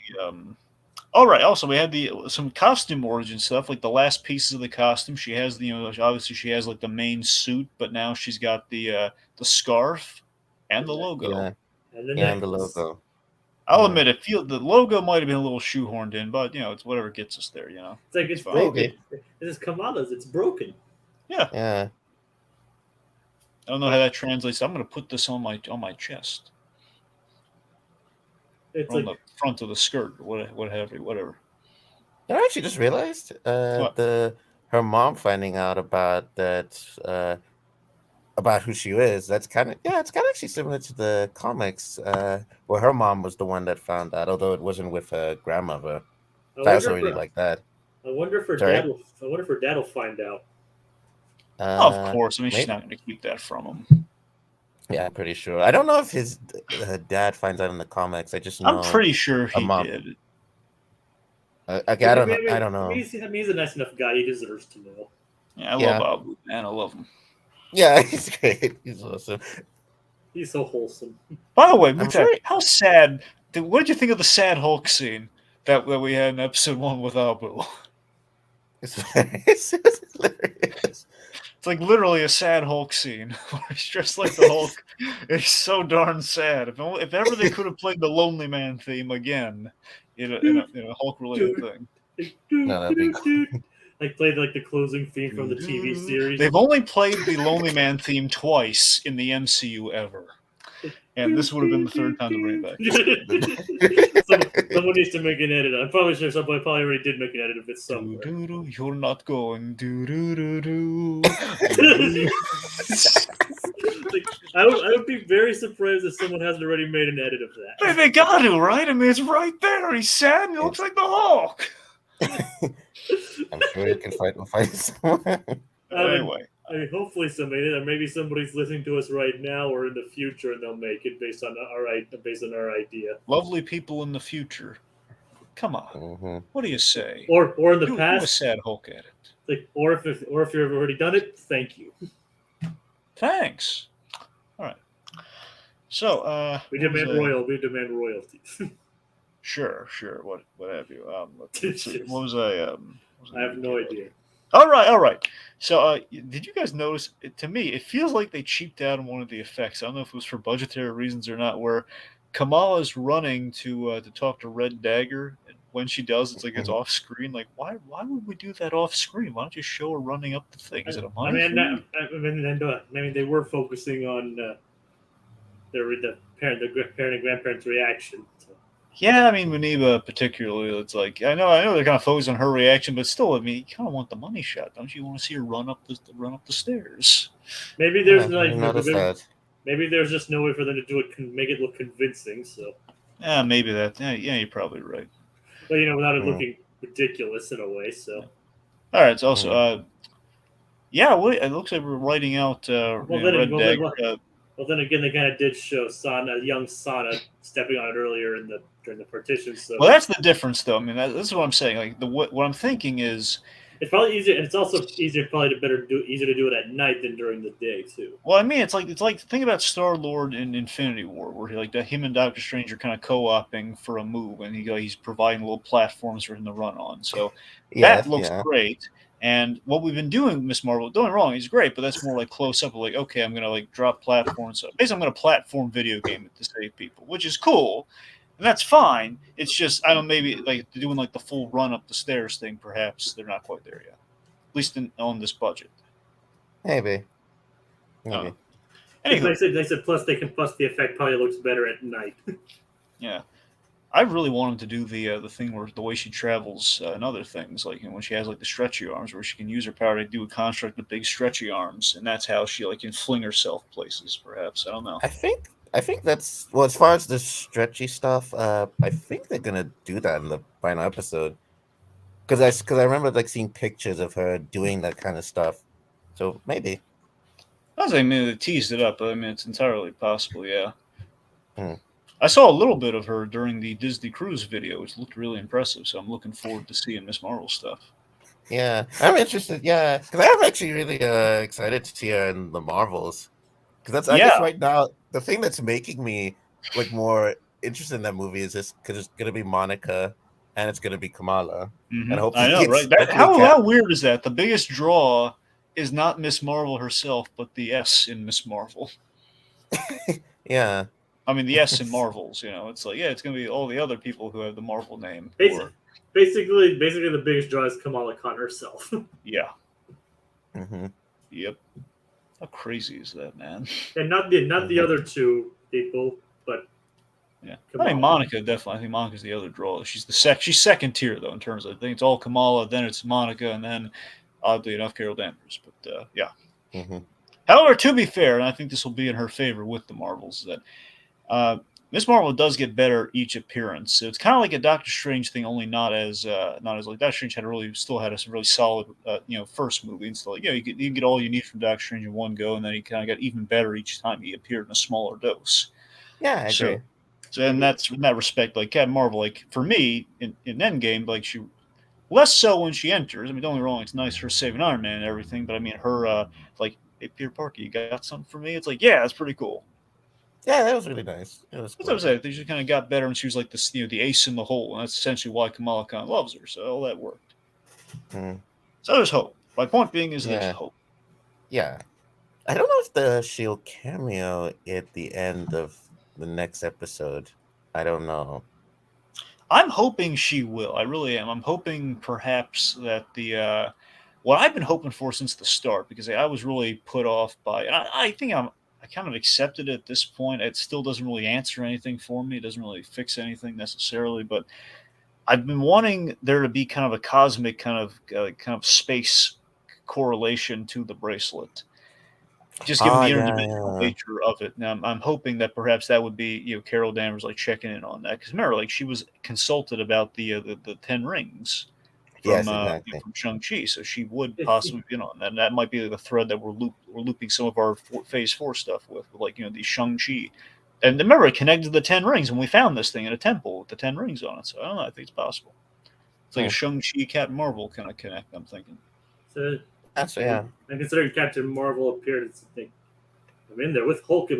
All right. Also, we had some costume origin stuff, like the last pieces of the costume. She has obviously she has like the main suit, but now she's got the scarf and the logo. Yeah. And the logo. I'll admit the logo might have been a little shoehorned in, but it's whatever gets us there. It's like it's broken. This is Kamala's. It's broken. Yeah. Yeah. I don't know how that translates. I'm going to put this on my chest. It's on the front of the skirt, or whatever. I actually just realized her mom finding out about that about who she is. That's it's kind of actually similar to the comics, where her mom was the one that found out, although it wasn't with her grandmother. I also really like that. I wonder if her dad will find out. Of course. I mean, she's not going to keep that from him. Yeah, I'm pretty sure. I don't know if his dad finds out in the comics. I just know. I'm pretty sure he did. I don't know. He's a nice enough guy. He deserves to know. Yeah, I love Abu, man. I love him. Yeah, he's great. He's awesome. He's so wholesome. By the way, how sad? What did you think of the sad Hulk scene that we had in episode 1 with Abu? It's hilarious. It's like literally a sad Hulk scene where he's dressed like the Hulk. It's so darn sad. If ever they could have played the Lonely Man theme again in a Hulk related thing. No, that'd be cool. Like played like the closing theme from the TV series. They've only played the Lonely Man theme twice in the MCU ever. And this would have been the third time to bring it back. Someone needs to make an edit. I'm probably sure somebody probably already did make an edit of it somewhere. You're not going. I would be very surprised if someone hasn't already made an edit of that. They got to, right? I mean, it's right there. He's sad and he looks like the Hulk. I'm sure you can find someone. Anyway. I mean, hopefully maybe somebody's listening to us right now or in the future, and they'll make it based on our idea. Lovely people in the future, come on, What do you say? Or in the past, do a sad Hulk at it. Like, or if you've already done it, thank you. Thanks. All right. So we demand royalties. Sure. What have you? Let's see. What was I? I have no idea. All right. So, did you guys notice? To me, it feels like they cheaped out on one of the effects. I don't know if it was for budgetary reasons or not. Where Kamala's running to talk to Red Dagger, and when she does, it's like it's off screen. Like, why would we do that off screen? Why don't you show her running up the thing? Is it a money? I mean, they were focusing on the parent and grandparents' reaction. So. Yeah, I mean, Muniba particularly, it's like, I know they're kind of focused on her reaction, but still, I mean, you kind of want the money shot, don't you? You want to see her run up the stairs. Maybe there's maybe there's just no way for them to do it, make it look convincing. So. Yeah, maybe that. Yeah, you're probably right. But without it looking ridiculous in a way. So. All right. So also, it looks like we're writing out Red Dagger. Well, then again, they kind of did show young Sana stepping on it earlier during the partition. So. Well, that's the difference, though. I mean, this is what I'm saying. Like what I'm thinking is, it's probably easier, and it's also easier to do it at night than during the day too. Well, I mean, it's like think about Star-Lord in Infinity War, where him and Doctor Strange are kind of co-oping for a move, and he's providing little platforms for him to run on. So that looks great. And what we've been doing, Miss Marvel, don't get me wrong, he's great, but that's more like close up. Like, okay, I'm gonna drop platforms. So basically, I'm gonna platform video game it to save people, which is cool, and that's fine. It's just maybe doing the full run up the stairs thing. Perhaps they're not quite there yet, at least on this budget. Maybe. Anyway. They said plus the effect probably looks better at night. Yeah. I really want him to do the thing where the way she travels and other things, like when she has like the stretchy arms, where she can use her power to do a construct with big stretchy arms, and that's how she like can fling herself places. Perhaps I don't know. I think that's well as far as the stretchy stuff. I think they're gonna do that in the final episode because I remember like seeing pictures of her doing that kind of stuff. So maybe. I mean, they teased it up, but I mean, it's entirely possible. Yeah, Hmm. I saw a little bit of her during the Disney Cruise video, which looked really impressive. So I'm looking forward to seeing Miss Marvel stuff. Yeah, I'm interested. Yeah, because I'm actually really excited to see her in the Marvels. Because that's I guess Yeah, right now the thing that's making me like more interested in that movie is just because it's gonna be Monica and it's gonna be Kamala, and I hopefully know, right? it's hopefully How Cat. weird is that? The biggest draw is not Miss Marvel herself, but the S in Miss Marvel. Yeah, I mean, the S in Marvels. It's like yeah, it's gonna be all the other people who have the Marvel name. Basi- basically, the biggest draw is Kamala Khan herself, Yeah, hmm yep. How crazy is that, man? and not the hmm other two people, but Yeah, I mean Kamala. Monica definitely. I think Monica's the other draw. She's She's second tier though in terms of I think it's all Kamala, then it's Monica, and then oddly enough Carol Danvers. But yeah. hmm However, to be fair, and I think this will be in her favor with the Marvels, that Uh, Miss Marvel does get better each appearance. So it's kind of like a Doctor Strange thing, only not as like Doctor Strange had a really still had a really solid first movie and still like you get all you need from Doctor Strange in one go, and then he kind of got even better each time he appeared in a smaller dose. Yeah, I So agree. and that's in that respect, like Captain Marvel, like for me in Endgame, like she less so when she enters. I mean, don't get me wrong, it's nice her saving Iron Man and everything, but I mean her like, hey Peter Parker, you got something for me? It's like yeah, that's pretty cool. Yeah, that was really nice. It was That's what I'm cool. saying. They just kind of got better, and she was like this, the ace in the hole, and that's essentially why Kamala Khan loves her. So all that worked. Mm, So there's hope. My point being is there's yeah, hope. yeah. I don't know if the Shield cameo at the end of the next episode. I don't know. I'm hoping she will. I really am. I'm hoping perhaps that the what I've been hoping for since the start, because I was really put off by. And I think I kind of accepted it at this point. It still doesn't really answer anything for me. It doesn't really fix anything necessarily, but I've been wanting there to be kind of a cosmic kind of space correlation to the bracelet, just given Ah, the yeah, interdimensional yeah. nature of it. Now, I'm hoping that perhaps that would be Carol Danvers like checking in on that because remember, like she was consulted about the 10 rings Yes, exactly. from Shang Chi, so she would If possibly be in on that. And that might be the thread that we're looping some of our Phase 4 stuff with like the Shang Chi. And remember, it connected to the 10 rings when we found this thing in a temple with the 10 rings on it. So I don't know. I think it's possible. It's like a Hmm. Shang-Chi Captain Marvel kind of connect, I'm thinking. so, That's yeah. and considering Captain Marvel appeared, I'm in there with Hulk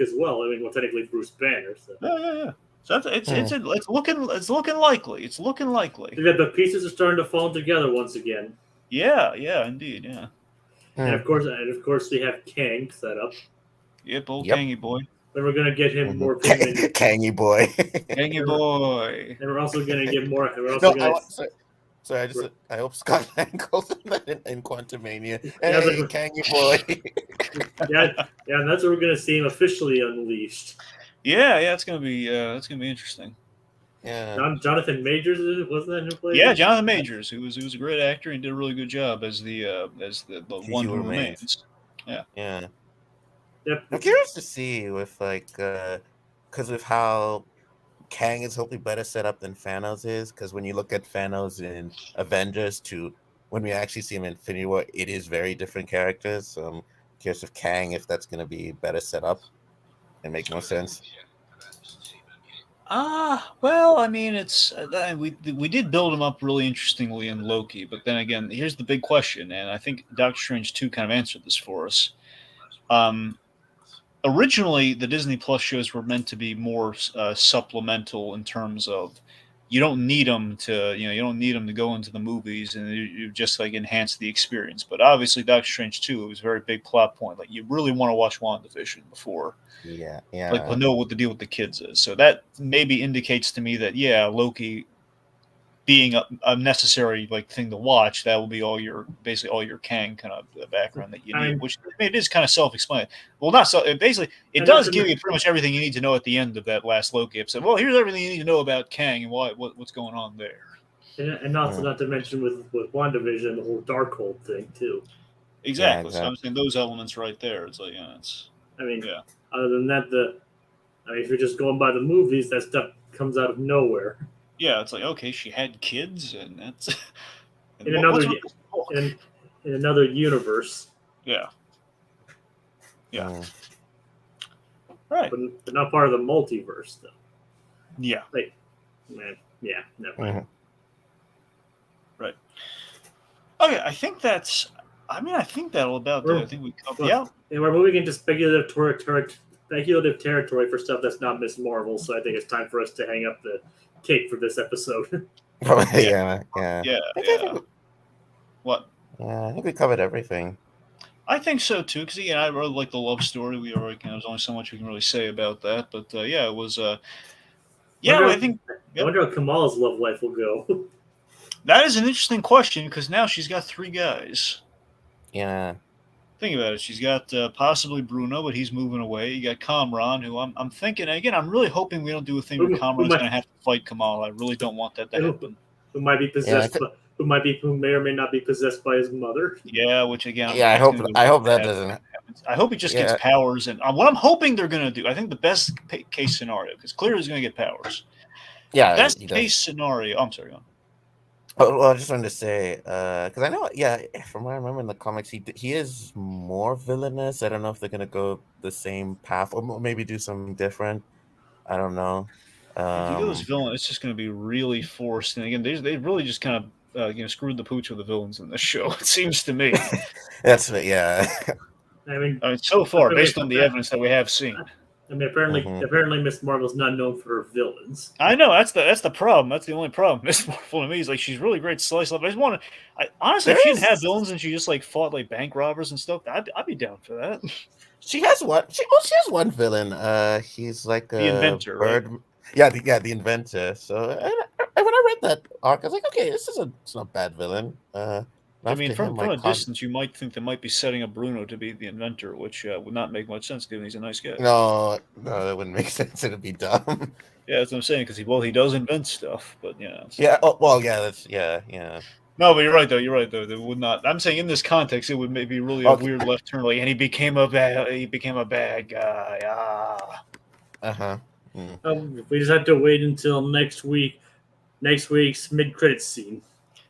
as well. I mean, well, technically Bruce Banner. So Yeah, yeah, yeah. So Hmm. it's looking likely. It's looking likely. the pieces are starting to fall together once again. Yeah, yeah, indeed, yeah. Hmm. And of course, we have Kang set up. Yep, old Yep. Kangy boy. Then we're gonna get him hmm more of him in. Kangy boy. Kangy And we're, boy. and we're also gonna get more. And we're also No, gonna. sorry, I hope Scott Lang calls him that in Quantumania. Yeah, Hey, Kangy boy. yeah, yeah, and that's where we're gonna see him officially unleashed. Yeah, yeah, it's gonna be interesting. Yeah. Jonathan Majors wasn't that who played Yeah, him? Jonathan Majors, who was a great actor and did a really good job as the He one who who remains. remains. Yeah. Yeah. Yep. I'm curious to see with because of how Kang is hopefully better set up than Thanos is. Because when you look at Thanos in Avengers to when we actually see him in Infinity War, it is very different characters. So I'm curious if Kang, if that's going to be better set up and make more sense. Well, I mean, it's we did build him up really interestingly in Loki, but then again, here's the big question, and I think Doctor Strange 2 kind of answered this for us. Um, Originally, the Disney Plus shows were meant to be more supplemental in terms of you don't need them to you don't need them to go into the movies, and you just like enhance the experience. But obviously, Doctor Strange 2 it was a very big plot point. Like you really want to watch WandaVision before Yeah, like yeah. know what the deal with the kids is. So that maybe indicates to me that yeah, Loki being a necessary like thing to watch, that will be basically all your Kang kind of background that you I need. mean, Which it is kind of self-explanatory. Well, not so. Basically, it and does not to give you pretty much everything you need to know at the end of that last Loki episode. Well, here's everything you need to know about Kang and what's going on there. and also not to mention with WandaVision, the whole Darkhold thing too. Yeah, Exactly. So I'm exactly. saying those elements right there. It's like, it's I mean, yeah. other than that, if you're just going by the movies, that stuff comes out of nowhere. Yeah, it's like, okay, she had kids, and that's and In another what's with this book? in another universe, Yeah, yeah, Mm. right. but not part of the multiverse though. Yeah, Like, man, yeah, never mind. Mhm. right. Okay, I think that's. I mean, I think that'll about do it. I We're, think we covered. well, Yeah, and we're moving into speculative territory for stuff that's not Miss Marvel. So I think it's time for us to hang up the cape for this episode. Yeah, yeah. yeah, I think, yeah. What? I think we covered everything. I think so too, because again, I really like the love story. We already there's only so much we can really say about that, but yeah, it was. Yeah, wonder, I think. I Yep. wonder how Kamala's love life will go. That is an interesting question because now she's got 3 guys. Yeah. Think about it. She's got possibly Bruno, but he's moving away. You got Kamran, who I'm thinking again. I'm really hoping we don't do a thing where who, who Kamran's might going to have to fight Kamala. I really don't want that to happen. who might be Yeah. possessed, who may or may not be possessed by his mother. Yeah, which again, Yeah. that's going to be I rough hope to that happen. doesn't. I hope he just gets Yeah. powers, and what I'm hoping they're going to do. I think the best case scenario, because clearly he's going to get powers. Yeah. Best He case does. scenario. I'm sorry. Go on. Oh, well, I just wanted to say, because I know, yeah, from what I remember in the comics, he is more villainous. I don't know if they're gonna go the same path or maybe do something different. I don't know. If he goes Um, villain, it's just going to be really forced. And again, they really just kind of screwed the pooch with the villains in this show. It seems to me. that's yeah. I mean, So far, based on the evidence that we have seen. Mhm. apparently, Miss Marvel's not known for her villains. I know that's the problem. That's the only problem. Miss Marvel to me is like she's really great slice up. I just want to. Honestly, if There she didn't have is. villains and she just like fought like bank robbers and stuff, I'd be down for that. She has one. She has one villain. He's like The a inventor, right? bird. Yeah, the inventor. So when I read that arc, I was like, okay, it's not a bad villain. I mean, After him, from like a distance, you might think they might be setting up Bruno to be the inventor, which would not make much sense given he's a nice guy. no, that wouldn't make sense. It'd be dumb. Yeah, that's what I'm saying. Because he does invent stuff, but Yeah. Oh, well, yeah. That's yeah. No, but you're right though. You're right though. They would not. I'm saying in this context, it would maybe really a Okay. weird left turn. Like, and he became a bad guy. Ah. Uh-huh. We just have to wait until next week's mid-credit scene.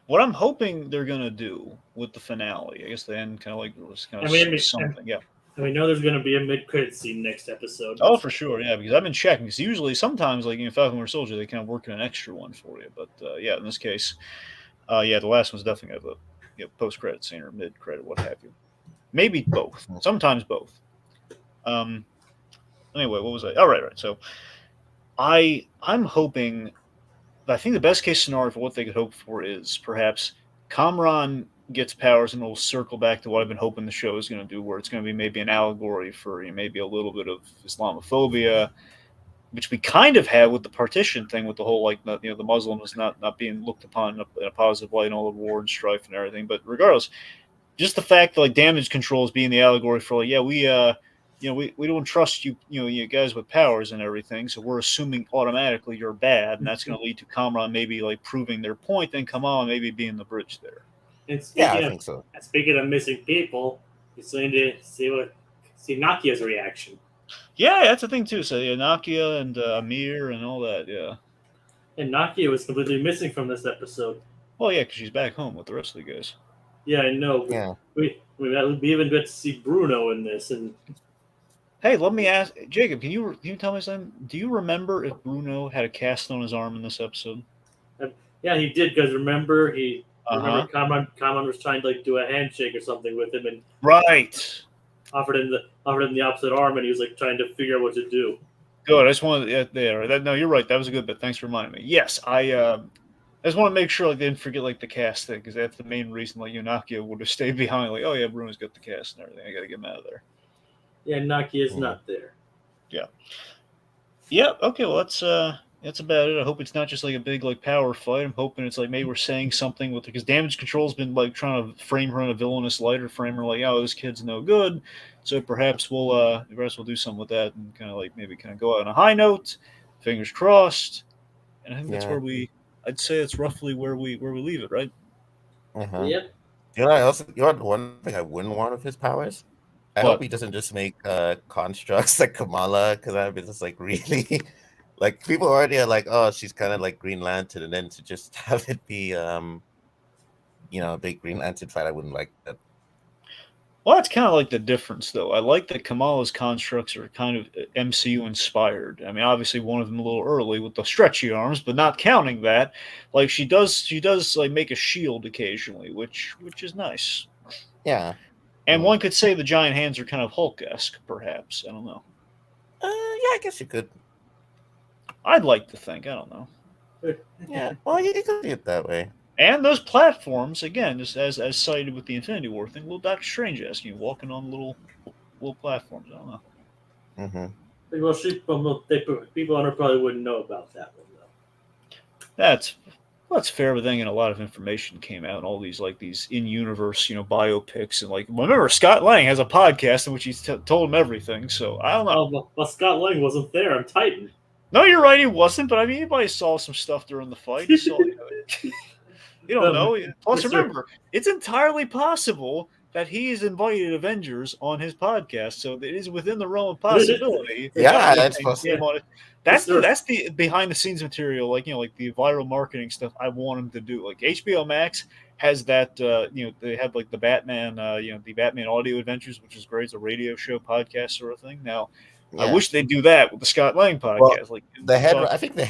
What I'm hoping they're gonna do with the finale, I guess the end kind of like was kind of something. Yeah. And we know there's going to be a mid-credit scene next episode. Oh, for sure. Yeah, because I've been checking. Because usually, sometimes, like in Falcon Winter Soldier, they kind of work in an extra one for you. But yeah, in this case, yeah, the last one's definitely have a post-credit scene or mid-credit, what have you. Maybe both. Sometimes both. Anyway, what was I? Oh, right. So I'm hoping. I think the best case scenario for what they could hope for is perhaps Kamran gets powers and it'll circle back to what I've been hoping the show is going to do, where it's going to be maybe an allegory for maybe a little bit of Islamophobia, which we kind of had with the partition thing, with the whole like the Muslims not being looked upon in a positive light and all the war and strife and everything. But regardless, just the fact that like damage control is being the allegory for like, yeah, we don't trust you, you guys with powers and everything, so we're assuming automatically you're bad, and that's going to lead to Kamran maybe like proving their point, and Kamala maybe being the bridge there. And I think so. Speaking of missing people, it's going to see Nakia's reaction. Yeah, that's the thing too. So yeah, Nakia and Amir and all that. Yeah. And Nakia was completely missing from this episode. Well, yeah, because she's back home with the rest of the guys. Yeah, I know. Yeah. We even got to see Bruno in this, and hey, let me ask Jacob. Can you tell me something? Do you remember if Bruno had a cast on his arm in this episode? Yeah, he did. Because remember Kamran was trying to like do a handshake or something with him, and right. offered him the opposite arm, and he was like trying to figure out what to do. Good. I just wanted there. No, you're right. That was a good bit. Thanks for reminding me. Yes, I just want to make sure like they didn't forget like the cast thing, because that's the main reason like Nakia would have stayed behind. Like, oh yeah, Bruno's got the cast and everything. I got to get him out of there. Yeah, Nakia's not there. Yeah. Yeah. Okay. Well, let's That's about it. I hope it's not just like a big like power fight. I'm hoping it's like maybe we're saying something with because damage control's been like trying to frame her in a villainous light or frame her like, oh, this kid's no good. So perhaps we'll do something with that and kind of like maybe kind of go out on a high note. Fingers crossed. And I think that's Yeah. where I'd say it's roughly where we leave it, right? Uh-huh. Yep. One thing I wouldn't want of his powers. I hope What? he doesn't just make constructs like Kamala, because I'd be just like really, like people already are like, oh, she's kind of like Green Lantern, and then to just have it be a big Green Lantern fight, I wouldn't like that. Well, that's kind of like the difference, though. I like that Kamala's constructs are kind of MCU inspired. I mean, obviously one of them a little early with the stretchy arms, but not counting that, like she does like make a shield occasionally, which is nice. Yeah. And Mm. one could say the giant hands are kind of Hulk-esque, perhaps. I don't know. Yeah, I guess you could. I'd like to think. I don't know. Yeah, well, you could see it that way. And those platforms, again, just as cited with the Infinity War thing, little Doctor Strange-esque, walking on little platforms. I don't know. Mm-hmm. Well, people on her probably wouldn't know about that one though. That's fair, but then again, a lot of information came out, and all these in-universe, biopics, and like remember Scott Lang has a podcast in which he's told him everything. So I don't know. Well, Scott Lang wasn't there. I'm Titan. No, you're right, he wasn't. But I mean, anybody saw some stuff during the fight. You saw. You don't know. Plus, remember, it's entirely possible that he's invited Avengers on his podcast, so it is within the realm of possibility. Yeah, that's possible. Yeah. That's the behind the scenes material, like the viral marketing stuff. I want him to do. Like HBO Max has that. They have like the Batman, the Batman audio adventures, which is great. It's a radio show podcast sort of thing. Now, I wish they'd do that with the Scott Lang podcast. Well, like I think the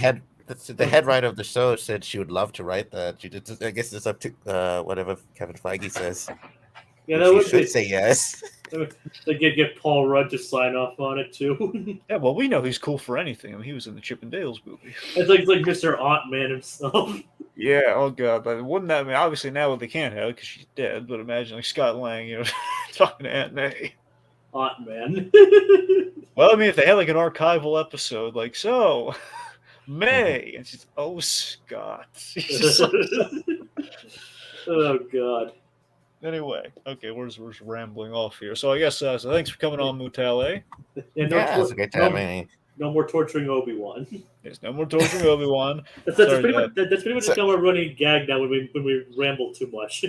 head writer of the show said she would love to write that. I guess it's up to whatever Kevin Feige says. Yeah, that would should say yes. They could get Paul Rudd to sign off on it too. Yeah, well, we know he's cool for anything. I mean, he was in the Chip and Dale's movie. It's like Mr. Ant-Man himself. Yeah, oh god, but wouldn't that? I mean, obviously now they can't have it because she's dead. But imagine like Scott Lang, talking to Aunt May. Ant-Man. Well, I mean, if they had like an archival episode, like so, May, and she's Scott. Oh god. Anyway, okay, we're rambling off here. So I guess so. Thanks for coming on, Mutale. Yeah, it's a good time. No more torturing Obi-Wan. There's no more torturing Obi-Wan. That's pretty much become our running gag now when we ramble too much.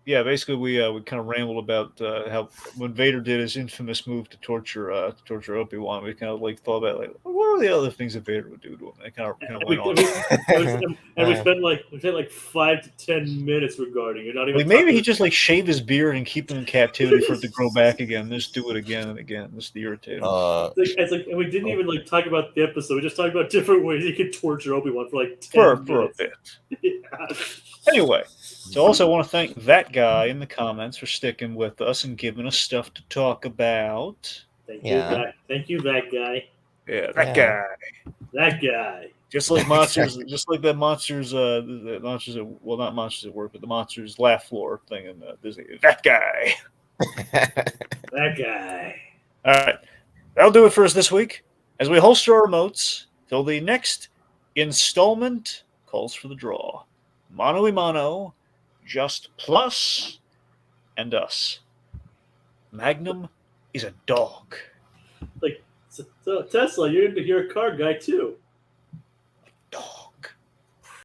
Yeah, basically we kind of rambled about how when Vader did his infamous move to torture Obi-Wan, we kind of like thought about like what are the other things that Vader would do to him? It kind of went on. We spent like 5 to 10 minutes regarding it. Not even like maybe he just like shave his beard and keep him in captivity for it to grow back again. Just do it again and again. Just to irritate him. And we didn't even like talk about the episode. We just talked about different ways he could torture Obi-Wan for like 10 minutes. A bit. Yeah. Anyway, so also I want to thank that guy in the comments for sticking with us and giving us stuff to talk about. Thank you, that guy. Yeah, that guy. That guy. Just like monsters, just like that monsters, well, not monsters at work, but the monsters laugh floor thing in Disney. That guy. That guy. All right, that'll do it for us this week. As we holster our remotes till the next installment calls for the draw. Mano y mano, just Plus and Us. Magnum is a dog. Like so Tesla, you're a car guy too. Dog.